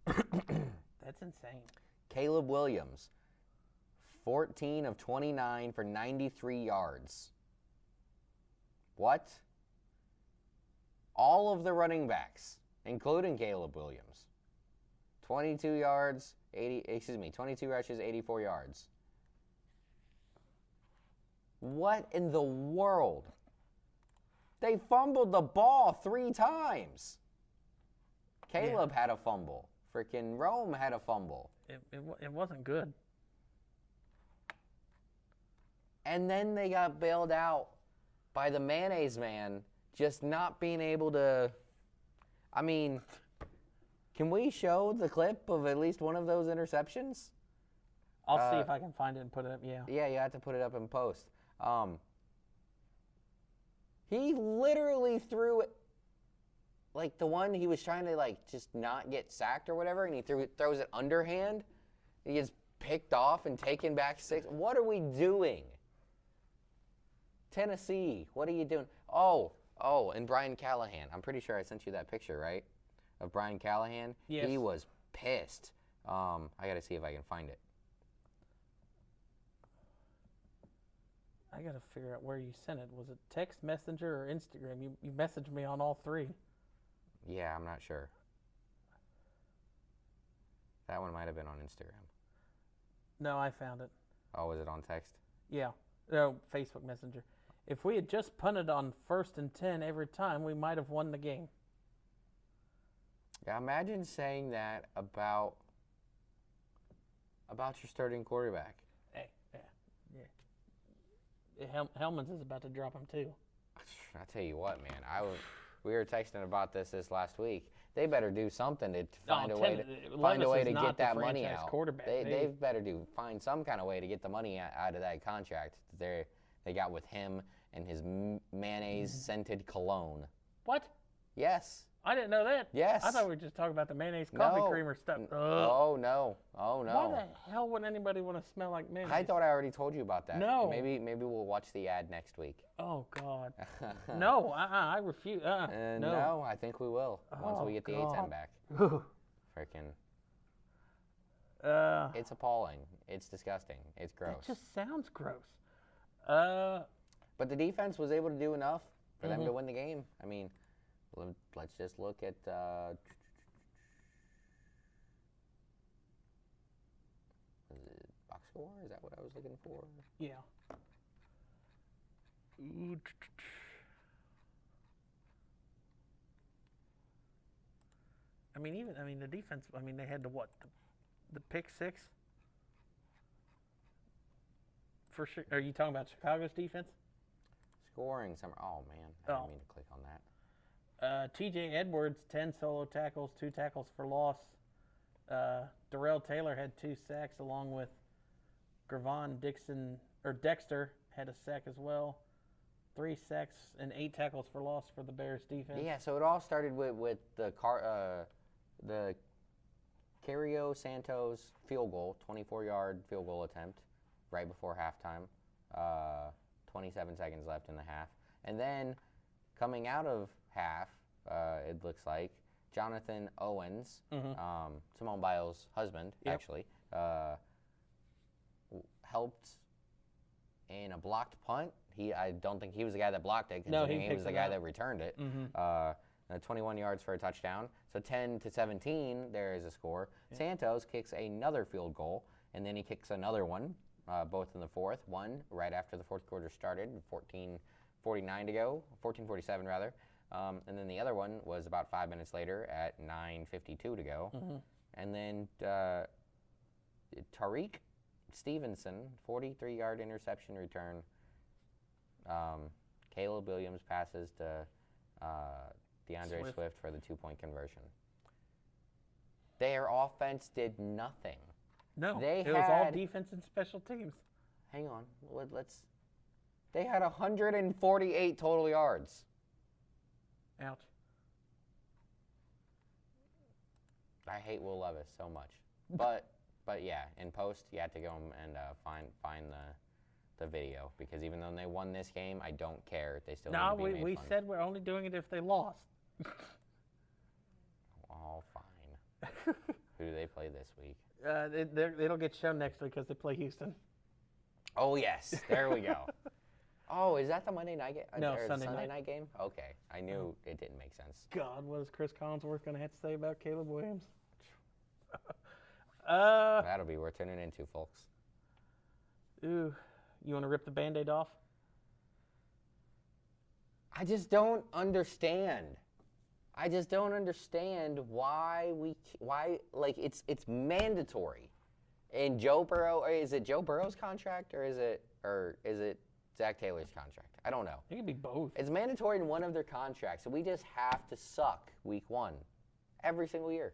That's insane. Caleb Williams, 14 of 29 for 93 yards. What? All of the running backs, including Caleb Williams, 22 rushes, 84 yards. What in the world? They fumbled the ball 3 times. Caleb had a fumble. Freaking Rome had a fumble. It wasn't good. And then they got bailed out by the mayonnaise man just not being able to. I mean, can we show the clip of at least one of those interceptions? I'll see if I can find it and put it up, yeah. Yeah, you have to put it up in post. He literally threw it, like the one he was trying to just not get sacked or whatever, and he throws it underhand. He gets picked off and taken back 6. What are we doing? Tennessee, what are you doing? Oh, and Brian Callahan. I'm pretty sure I sent you that picture, right? Of Brian Callahan. Yes. He was pissed. I got to see if I can find it. I got to figure out where you sent it. Was it text, messenger, or Instagram? You messaged me on all 3. Yeah, I'm not sure. That one might have been on Instagram. No, I found it. Oh, was it on text? Yeah. No, Facebook Messenger. If we had just punted on 1st and 10 every time, we might have won the game. Yeah, imagine saying that about your starting quarterback. Hey, yeah. Hellman's is about to drop him too. I tell you what, man. We were texting about this last week. They better do something to find a way to get that money out. They better find some kind of way to get the money out of that contract that they got with him and his mayonnaise scented cologne. What? Yes. I didn't know that. Yes. I thought we were just talking about the mayonnaise coffee creamer stuff. Oh, no. Oh, no. Why the hell would anybody want to smell like mayonnaise? I thought I already told you about that. No. Maybe we'll watch the ad next week. Oh, God. No, I refuse. No. No, I think we will once we get the A10 back. Freaking. It's appalling. It's disgusting. It's gross. It just sounds gross. But the defense was able to do enough for them to win the game. I mean, let's just look at was it box score? Is that what I was looking for? Yeah. I mean, the defense. I mean, they had the pick six. For sure. Are you talking about Chicago's defense? Scoring some. Oh man, I didn't mean to click on that. T.J. Edwards, 10 solo tackles, 2 tackles for loss. Darrell Taylor had 2 sacks, along with Gravon Dexter had a sack as well. 3 sacks and 8 tackles for loss for the Bears defense. Yeah, so it all started with the Cario Santos field goal, 24-yard field goal attempt, right before halftime. 27 seconds left in the half, and then coming out of half, it looks like Jonathan Owens, Simone Biles' husband, actually, helped in a blocked punt. I don't think he was the guy that blocked it. No, he was the guy that returned it. 21 yards for a touchdown. So 10-17, there is a score. Yeah. Santos kicks another field goal, and then he kicks another one, both in the fourth. One right after the fourth quarter started, 14:49 to go, 14:47 rather. And then the other one was about 5 minutes later at 9:52 to go. And then Tariq Stevenson, 43-yard interception return. Caleb Williams passes to DeAndre Swift for the 2-point conversion. Their offense did nothing. No, it was all defense and special teams. Hang on, they had 148 total yards. Ouch. I hate Will Levis so much, but yeah, in post you have to go and find the video, because even though they won this game, I don't care. They still need to be made fun. We said we're only doing it if they lost. Oh, fine. Who do they play this week? It'll get shown next week because they play Houston. Oh yes, there we go. Oh, is that the Monday night game? No, Sunday night. night game? Okay, I knew it didn't make sense. God, what is Chris Collinsworth going to have to say about Caleb Williams? That'll be worth tuning into, folks. Ooh, you want to rip the Band-Aid off? I just don't understand. I just don't understand why it's mandatory. And Joe Burrow, or is it Joe Burrow's contract, or is it Zach Taylor's contract? I don't know. It could be both. It's mandatory in one of their contracts, so we just have to suck week 1 every single year.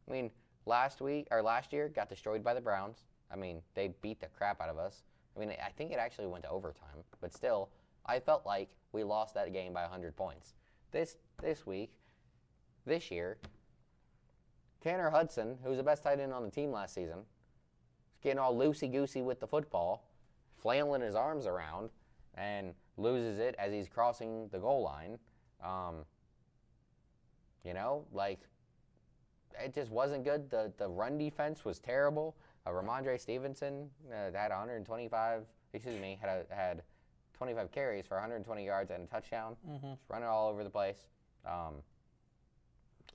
I mean, last year got destroyed by the Browns. I mean, they beat the crap out of us. I mean, I think it actually went to overtime, but still, I felt like we lost that game by 100 points. This year, Tanner Hudson, who's the best tight end on the team last season, is getting all loosey-goosey with the football, flailing his arms around, and loses it as he's crossing the goal line. It just wasn't good. The run defense was terrible. Ramondre Stevenson had 25 carries for 120 yards and a touchdown. Just running all over the place.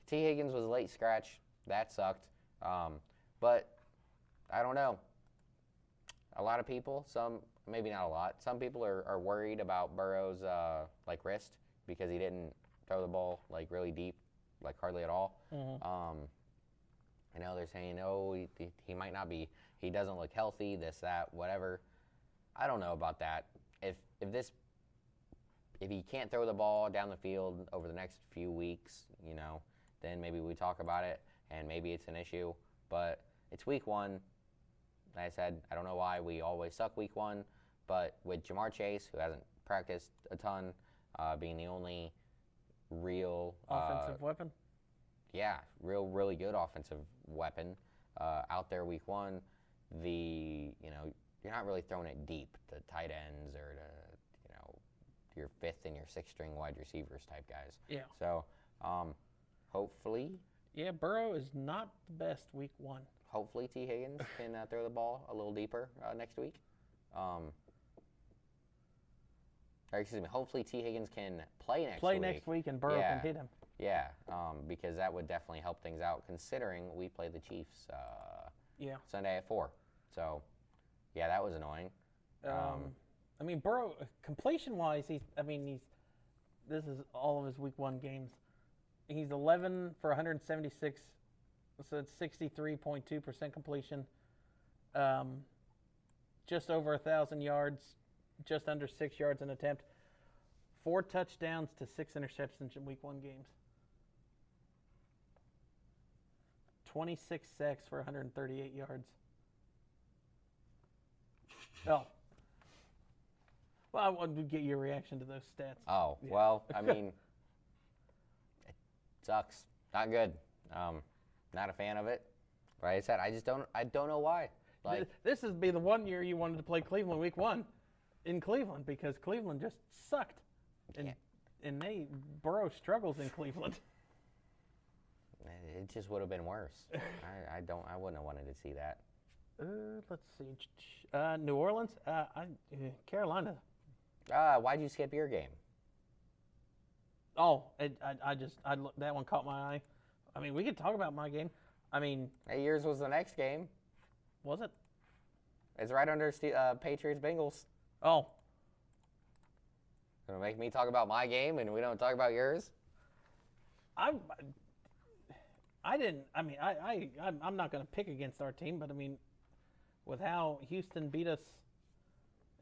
T. Higgins was a late scratch. That sucked. But I don't know. A lot of people, maybe not a lot, some people are worried about Burrow's wrist, because he didn't throw the ball really deep, hardly at all. I know they're saying, he might not be, he doesn't look healthy, this, that, whatever. I don't know about that. If he can't throw the ball down the field over the next few weeks, then maybe we talk about it, and maybe it's an issue. But it's week 1. Like I said, I don't know why we always suck week 1, but with Jamar Chase, who hasn't practiced a ton, being the only real offensive weapon. Yeah, really good offensive weapon out there week one. You're not really throwing it deep to tight ends or to your fifth and your sixth string wide receivers type guys. Yeah. So hopefully. Yeah, Burrow is not the best week one. Hopefully T. Higgins can throw the ball a little deeper next week. Or excuse me, hopefully T. Higgins can play next week. Next week and Burrow can hit him. Yeah, because that would definitely help things out considering we play the Chiefs Sunday at 4. So, yeah, that was annoying. I mean, Burrow, completion-wise, this is all of his week one games. He's 11 for 176, so it's 63.2% completion. Just over 1,000 yards, just under 6 yards an attempt. 4 touchdowns to 6 interceptions in week one games. 26 sacks for 138 yards. Oh. Well, I wanted to get your reaction to those stats. Oh, yeah. Well, I mean, it sucks. Not good. Not a fan of it. Like I said, I don't know why. Like, this would be the one year you wanted to play Cleveland week one in Cleveland because Cleveland just sucked. And Burrow struggles in Cleveland. It just would have been worse. I wouldn't have wanted to see that. Let's see. New Orleans, Carolina. Why'd you skip your game? Oh, that one caught my eye. I mean, we could talk about my game. I mean, yours was the next game. Was it? It's right under Patriots Bengals. Oh. Gonna make me talk about my game and we don't talk about yours? I'm not going to pick against our team, but I mean, with how Houston beat us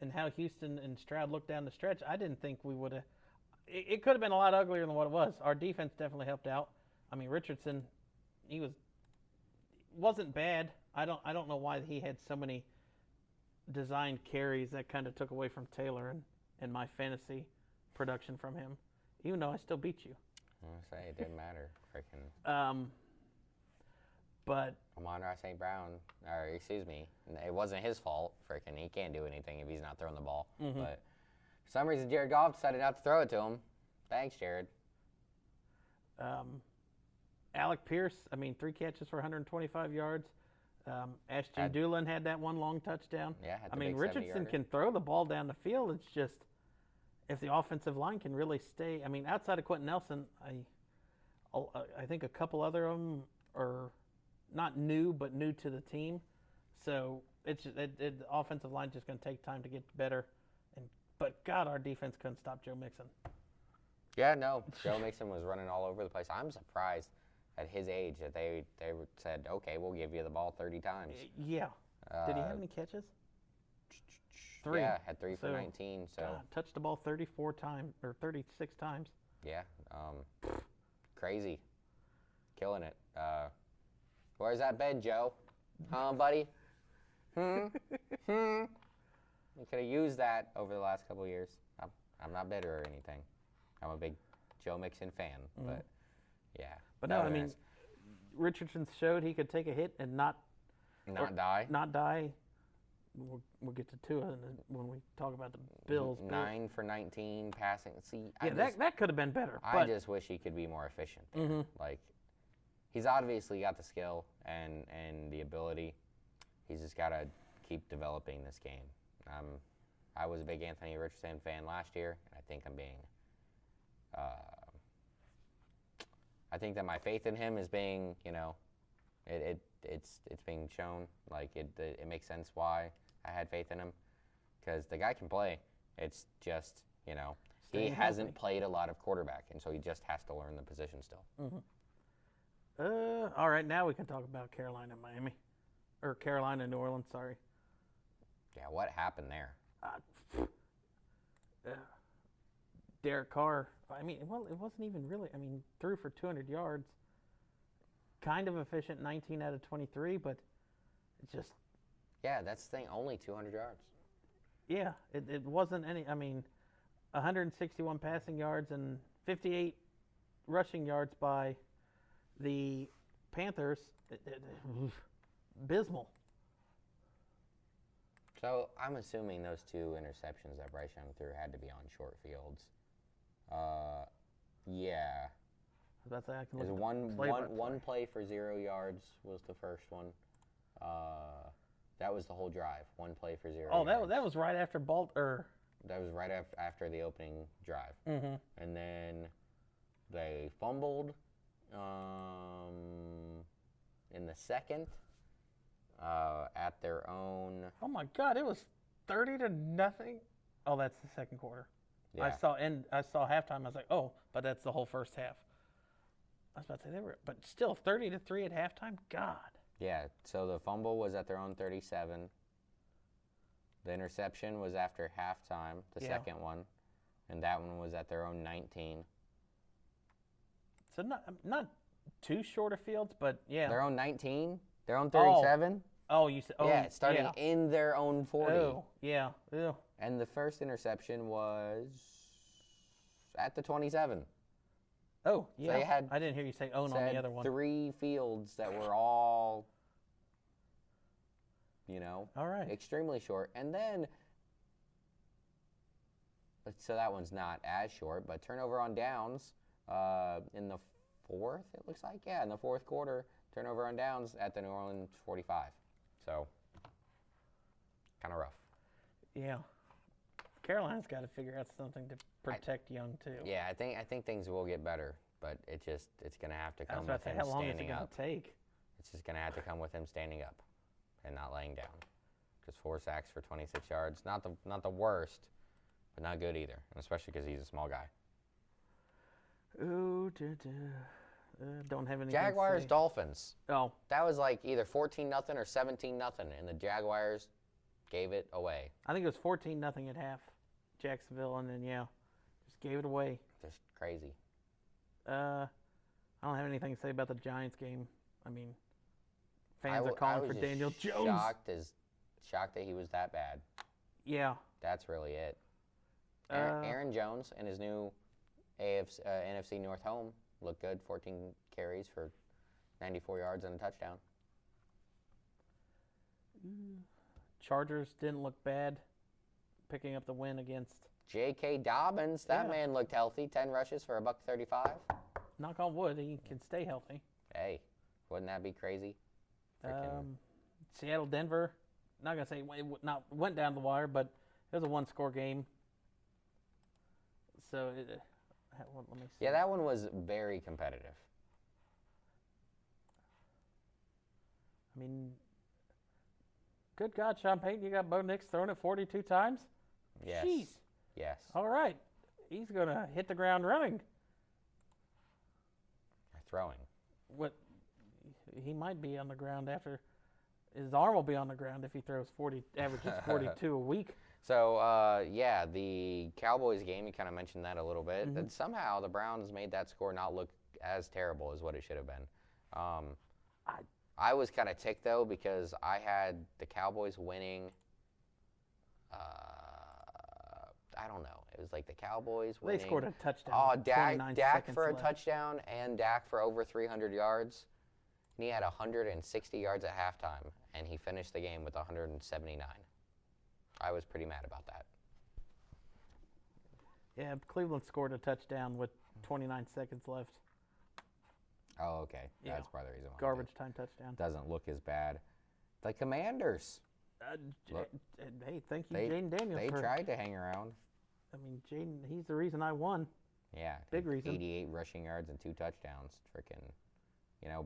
and how Houston and Stroud looked down the stretch, I didn't think we would have. It could have been a lot uglier than what it was. Our defense definitely helped out. I mean, Richardson, wasn't bad. I don't know why he had so many designed carries that kind of took away from Taylor and my fantasy production from him, even though I still beat you. I was gonna say it didn't matter, freaking. But Amon-Ra St. Brown, or excuse me, it wasn't his fault. Freaking, he can't do anything if he's not throwing the ball. Mm-hmm. But for some reason, Jared Goff decided not to throw it to him. Thanks, Jared. Alec Pierce, 3 catches for 125 yards. Ashton Dulin had that one long touchdown. Yeah, Richardson can throw the ball down the field. It's just if the offensive line can really stay. I mean, outside of Quentin Nelson, I think a couple other of them are not new, but new to the team. So the offensive line just going to take time to get better. But God, our defense couldn't stop Joe Mixon. Yeah, no, Joe Mixon was running all over the place. I'm surprised at his age that they said, okay, we'll give you the ball 30 times. Yeah. Did he have any catches? 3. Yeah, had 3 for 19. So God, touched the ball 34 times or 36 times. Yeah, crazy, killing it. Where's that bed, Joe? Huh, buddy? You could have used that over the last couple of years. I'm not bitter or anything. I'm a big Joe Mixon fan, but yeah. But no, Richardson showed he could take a hit and not die. Not die. We'll get to Tua when we talk about the Bills. 9 for 19 passing. See, that could have been better. I just wish he could be more efficient. Mm-hmm. Like, he's obviously got the skill and the ability. He's just got to keep developing this game. I was a big Anthony Richardson fan last year, and I think I'm being. I think that my faith in him is being, it's being shown. Like it makes sense why I had faith in him, because the guy can play. It's just, he hasn't played a lot of quarterback, and so he just has to learn the position still. Mm-hmm. All right, now we can talk about Carolina and Miami, or Carolina and New Orleans. Sorry. Yeah, what happened there? Derek Carr. It wasn't even really. Threw for 200 yards. Kind of efficient, 19 out of 23, but it just. Yeah, that's the thing. Only 200 yards. Yeah, it wasn't any. 161 passing yards and 58 rushing yards by the Panthers. Abysmal. So I'm assuming those 2 interceptions that Bryce Young threw had to be on short fields. Yeah. I was about to say, I can look There's at one play for 0 yards was the first one. That was the whole drive. 1 play for 0 yards. Oh, that was right after That was right after the opening drive. Mm-hmm. And then they fumbled in the second at their own. Oh my God! It was 30-0. Oh, that's the second quarter. Yeah. I saw halftime. I was like, oh, but that's the whole first half. I was about to say but still 30-3 at halftime. God. Yeah. So the fumble was at their own 37. The interception was after halftime, the second one, and that one was at their own 19. So not too short of fields, but yeah. Their own 19, their own 37. Oh, you said. Oh, yeah, starting in their own 40. Oh, yeah. Ew. And the first interception was at the 27. Oh, yeah. So they had, I didn't hear you say own on the other one. 3 fields that were all, all right, extremely short. And then, so that one's not as short, but turnover on downs in the fourth, it looks like. Yeah, in the fourth quarter, turnover on downs at the New Orleans 45. So, kind of rough. Yeah. Carolina's got to figure out something to protect Young, too. Yeah, I think things will get better, but it's going to have to come with him standing up. How long is it going to take? It's just going to have to come with him standing up and not laying down. Just 4 sacks for 26 yards. Not the worst, but not good either, and especially because he's a small guy. Ooh, don't have anything Jaguars, to say. Dolphins. Oh. That was like either 14-0 or 17-0, and the Jaguars gave it away. I think it was 14-0 at half, Jacksonville, and then, just gave it away. Just crazy. I don't have anything to say about the Giants game. I mean, fans are calling for Daniel Jones. Shocked that he was that bad. Yeah. That's really it. Aaron Jones and his new NFC North home looked good. 14 carries for 94 yards and a touchdown. Chargers didn't look bad, picking up the win against J.K. Dobbins. That man looked healthy. 10 rushes for $135. Knock on wood, he can stay healthy. Hey, wouldn't that be crazy? Seattle, Denver. Not gonna say it went down the wire, but it was a 1-score game. So let me see. Yeah, that one was very competitive. I mean, good God, Sean Payton, you got Bo Nix throwing it 42 times? Yes. Jeez. Yes. All right. He's going to hit the ground running. Throwing. He might be on the ground after his arm will be on the ground if he throws averages 42 a week. So, the Cowboys game, you kind of mentioned that a little bit. Mm-hmm. And somehow the Browns made that score not look as terrible as what it should have been. I was kind of ticked, though, because I had the Cowboys winning. I don't know. It was like the Cowboys winning. They scored a touchdown. Oh, Dak for a touchdown and Dak for over 300 yards. And he had 160 yards at halftime, and he finished the game with 179. I was pretty mad about that. Yeah, Cleveland scored a touchdown with 29 seconds left. Oh, okay. That's probably the reason why. Garbage time touchdown. Doesn't look as bad. The Commanders. Hey, thank you, Jaden Daniels. They tried to hang around. I mean, Jaden, he's the reason I won. Yeah. Big reason. 88 rushing yards and 2 touchdowns. Freaking,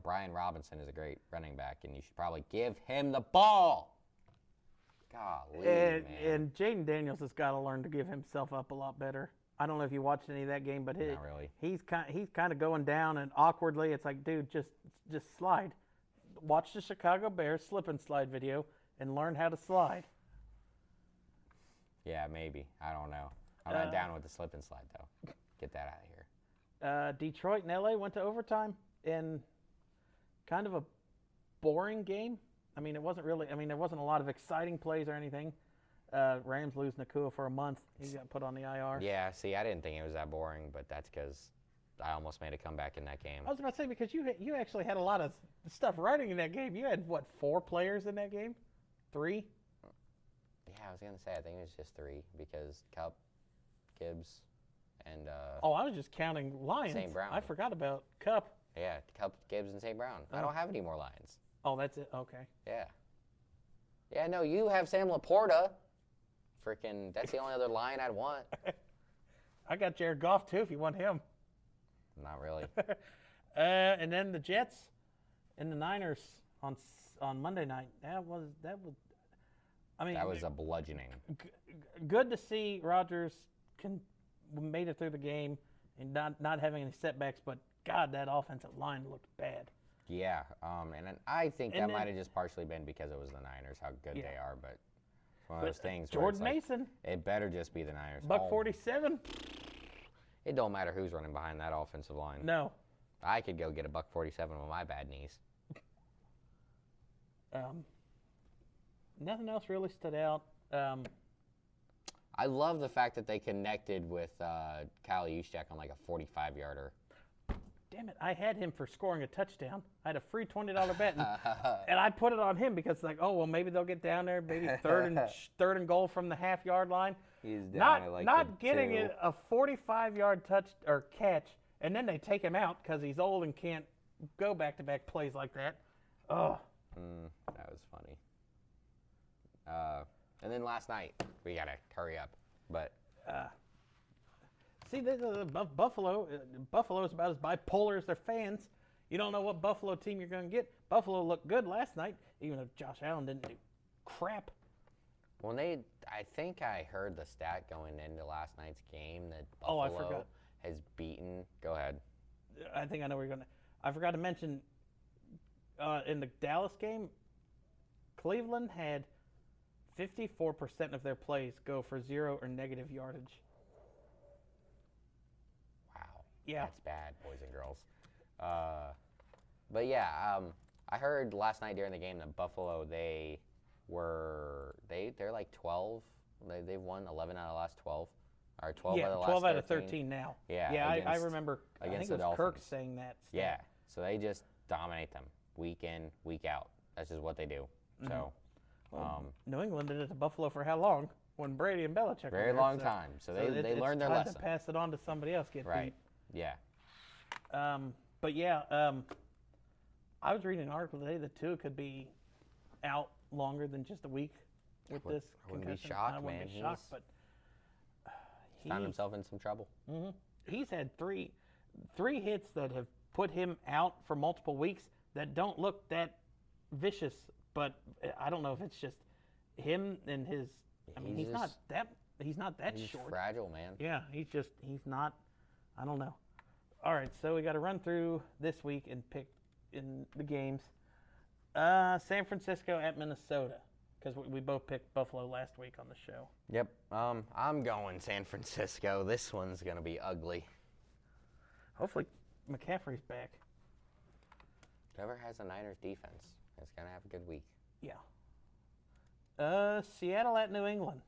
Brian Robinson is a great running back, and you should probably give him the ball. Golly, man. And Jaden Daniels has got to learn to give himself up a lot better. I don't know if you watched any of that game, but not really. He's kind of going down, and awkwardly, it's like, dude, just slide. Watch the Chicago Bears slip and slide video and learn how to slide. Yeah, maybe. I don't know. I'm not down with the slip and slide, though. Get that out of here. Detroit and LA went to overtime in kind of a boring game. I mean, there wasn't a lot of exciting plays or anything. Rams lose Nakua for a month. He got put on the IR. Yeah, see, I didn't think it was that boring, but that's because I almost made a comeback in that game. I was about to say, because you actually had a lot of stuff writing in that game. You had, what, 4 players in that game? 3? Yeah, I was going to say, I think it was just 3 because Cup, Gibbs, and Oh, I was just counting Lions. St. Brown. I forgot about Cup. Yeah, Cup, Gibbs, and St. Brown. I don't have any more Lions. Oh, that's it? Okay. Yeah. Yeah, no, you have Sam Laporta. Freaking, that's the only other Lion I'd want. I got Jared Goff, too, if you want him. Not really. And then the Jets and the Niners on Monday night. That was. I mean, That was a bludgeoning. Good to see Rodgers made it through the game and not having any setbacks. But God, that offensive line looked bad. Yeah, and then I think And that then- might have just partially been because it was the Niners, how good Yeah. they are. But it's one of those things where Jordan it's like, Mason, it better just be the Niners. buck 47. It don't matter who's running behind that offensive line. No. I could go get a buck 47 with my bad knees. Nothing else really stood out. I love the fact that they connected with Kyle Juszczyk on like a 45-yarder. Damn it, I had him for scoring a touchdown. I had a free $20 bet, and I put it on him because, like, oh, well, maybe they'll get down there, maybe third and goal from the half-yard line. He's down at like not the getting 2. it a 45-yard touch or catch, and then they take him out because he's old and can't go back-to-back plays like that. Oh, That was funny. And then last night, we got to hurry up. But see, Buffalo is about as bipolar as their fans. You don't know what Buffalo team you're going to get. Buffalo looked good last night, even though Josh Allen didn't do crap. Well, I think I heard the stat going into last night's game that Oh, I Buffalo forgot. has beaten. Go ahead. I think I know where you're going to. I forgot to mention in the Dallas game, Cleveland had 54% of their plays go for 0 or negative yardage. Wow. Yeah. That's bad, boys and girls. But yeah, I heard last night during the game that Buffalo, they're like 12. They've won 11 out of the last 12. Or 12 Yeah, out of the last 12 out of 13 now. Yeah, Yeah, I against- remember. I think against it the was Kirk Dolphins. saying that. stat. Yeah, so they just dominate them week in, week out. That's just what they do. So, New England did it to Buffalo for how long? When Brady and Belichick were very there, long time. So they it's learned their time lesson. to pass it on to somebody else. Get Right. Yeah. beat. But yeah, I was reading an article today that Tua could be out longer than just a week with this I wouldn't be concussion. shocked, I wouldn't man. be shocked, but Found himself in some trouble. he's had three hits that have put him out for multiple weeks that don't look that vicious. But I don't know if it's just him and his. I mean, he's not that He's short. fragile, man. Yeah, he's not. I don't know. All right, so we got to run through this week and pick in the games. San Francisco at Minnesota, because we both picked Buffalo last week on the show. Yep. I'm going San Francisco. This one's gonna be ugly. Hopefully, McCaffrey's back. Whoever has a Niners defense is gonna have a good week. Yeah. Seattle at New England.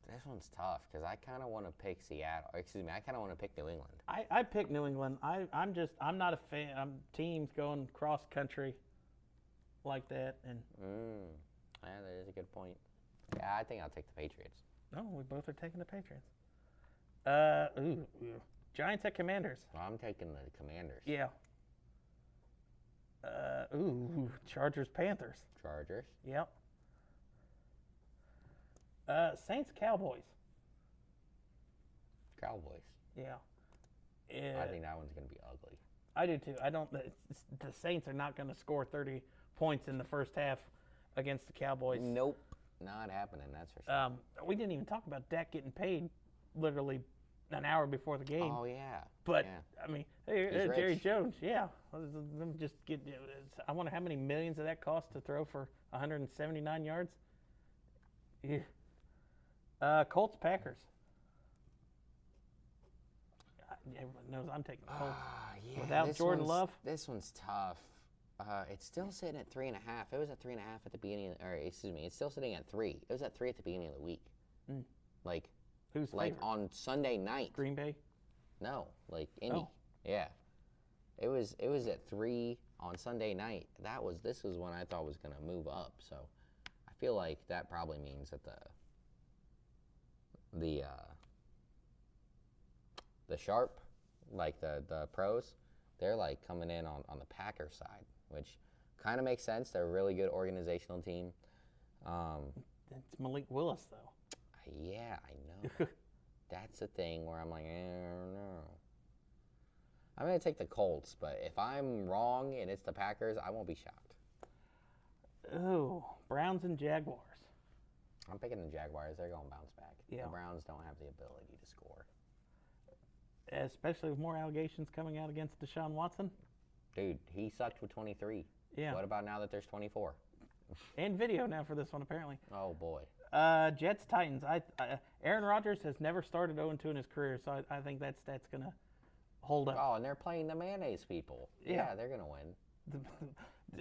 This one's tough because I kind of want to pick Seattle. Excuse me, I kind of want to pick New England. I picked New England. I'm not a fan. Teams going cross country like that, and Yeah, that is a good point. Yeah, I think I'll take the Patriots. no, we both are taking the Patriots. Giants at Commanders. Well, I'm taking the Commanders. Yeah. Chargers Panthers. Chargers. Yep. Saints Cowboys. Cowboys. Yeah. I think that one's gonna be ugly. I do too. I don't. The Saints are not going to score 30 points in the first half against the Cowboys. Nope, not happening. That's for sure. We didn't even talk about Dak getting paid literally an hour before the game. Oh yeah. But yeah. I mean, hey, He's Jerry rich. Jones, yeah. Let me just get. I wonder how many millions of that cost to throw for 179 yards. Yeah. Colts Packers. Everyone knows I'm taking the Colts. Yeah, Without Jordan Love? This one's tough. It's still sitting at 3.5. It was at 3.5 at the beginning, it's still sitting at 3. It was at 3 at the beginning of the week. Like, who's like favorite? on Sunday night. Green Bay? No, like Indy. Oh. Yeah. It was at 3 on Sunday night. This was when I thought was gonna move up. So I feel like that probably means that the sharp, like the pros, they're like coming in on the Packers side, which kind of makes sense. They're a really good organizational team. It's Malik Willis though. Yeah, I know. That's the thing where I'm like, I don't know. I'm going to take the Colts, but if I'm wrong and it's the Packers, I won't be shocked. Ooh, Browns and Jaguars. I'm picking the Jaguars. They're going to bounce back. Yeah. The Browns don't have the ability to score. Especially with more allegations coming out against Deshaun Watson. Dude, he sucked with 23. Yeah. What about now that there's 24? And video now for this one, apparently. Oh, boy. Jets, Titans. Aaron Rodgers has never started 0-2 in his career, so I think that's going to hold up. Oh, and they're playing the mayonnaise people. Yeah, they're going to win.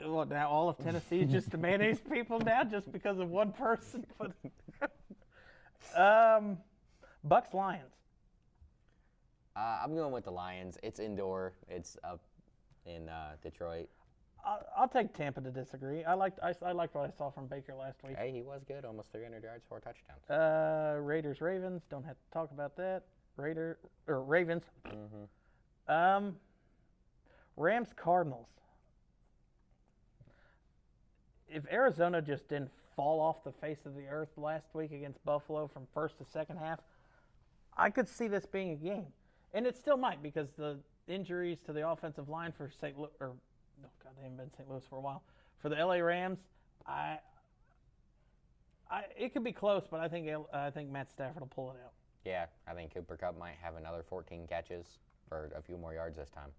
Well, now all of Tennessee is just the mayonnaise people now, just because of one person. Bucks, Lions. I'm going with the Lions. It's indoor. It's up in Detroit. I'll take Tampa to disagree. I liked what I saw from Baker last week. Hey, he was good. Almost 300 yards, 4 touchdowns. Raiders, Ravens. Don't have to talk about that. Ravens. Mm-hmm. Rams, Cardinals. If Arizona just didn't fall off the face of the earth last week against Buffalo from first to second half, I could see this being a game. And it still might, because the injuries to the offensive line for St. Louis, they haven't been St. Louis for a while. For the LA Rams, it could be close, but I think Matt Stafford will pull it out. Yeah, I think Cooper Kupp might have another 14 catches for a few more yards this time.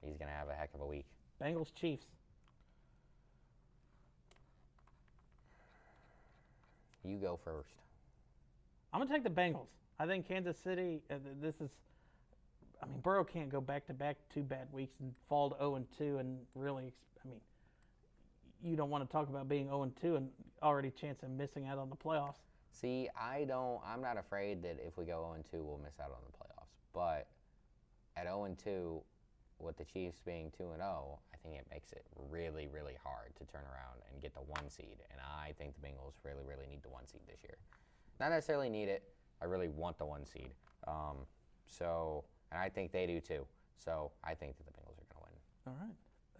He's going to have a heck of a week. Bengals, Chiefs. You go first. I'm going to take the Bengals. I think Kansas City, Burrow can't go back-to-back 2 bad weeks and fall to 0-2 and really, you don't want to talk about being 0-2 and already chance of missing out on the playoffs. See, I'm not afraid that if we go 0-2, we'll miss out on the playoffs. But at 0-2, with the Chiefs being 2-0, I think it makes it really, really hard to turn around and get the 1 seed. And I think the Bengals really, really need the 1 seed this year. Not necessarily need it. I really want the 1 seed. And I think they do too. So I think that the Bengals are going to win.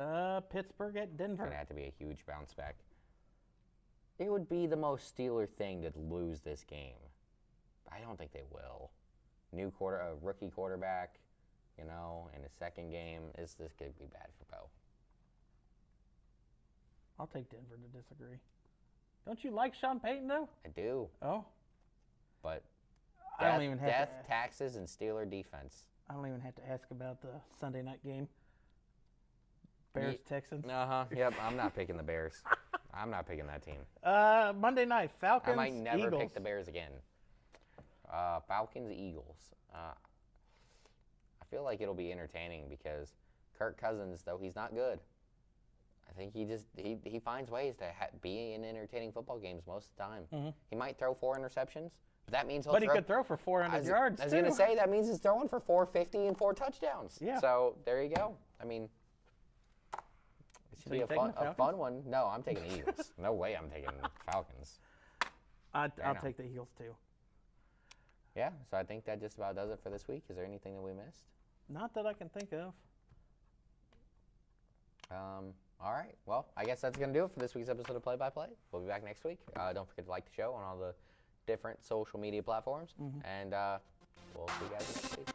All right. Pittsburgh at Denver. It's going to have to be a huge bounce back. It would be the most Steeler thing to lose this game. I don't think they will. A rookie quarterback, in his second game. This could be bad for Bo. I'll take Denver to disagree. Don't you like Sean Payton, though? I do. Oh? But death, taxes, and Steeler defense. I don't even have to ask about the Sunday night game. Bears-Texans. Yep, I'm not picking the Bears. I'm not picking that team. Monday night, Falcons, I might never Eagles. pick the Bears again. Falcons, Eagles. I feel like it'll be entertaining because Kirk Cousins, though he's not good, I think he finds ways to be in entertaining football games most of the time. Mm-hmm. He might throw 4 interceptions, but that means he could throw for 400 yards. I was going to say that means he's throwing for 450 and 4 touchdowns. Yeah. So there you go. It should be a fun one. No, I'm taking the Eagles. No way I'm taking the Falcons. I'll take the Eagles too. Yeah, so I think that just about does it for this week. Is there anything that we missed? Not that I can think of. All right. Well, I guess that's going to do it for this week's episode of Play by Play. We'll be back next week. Don't forget to like the show on all the different social media platforms. Mm-hmm. And we'll see you guys next week.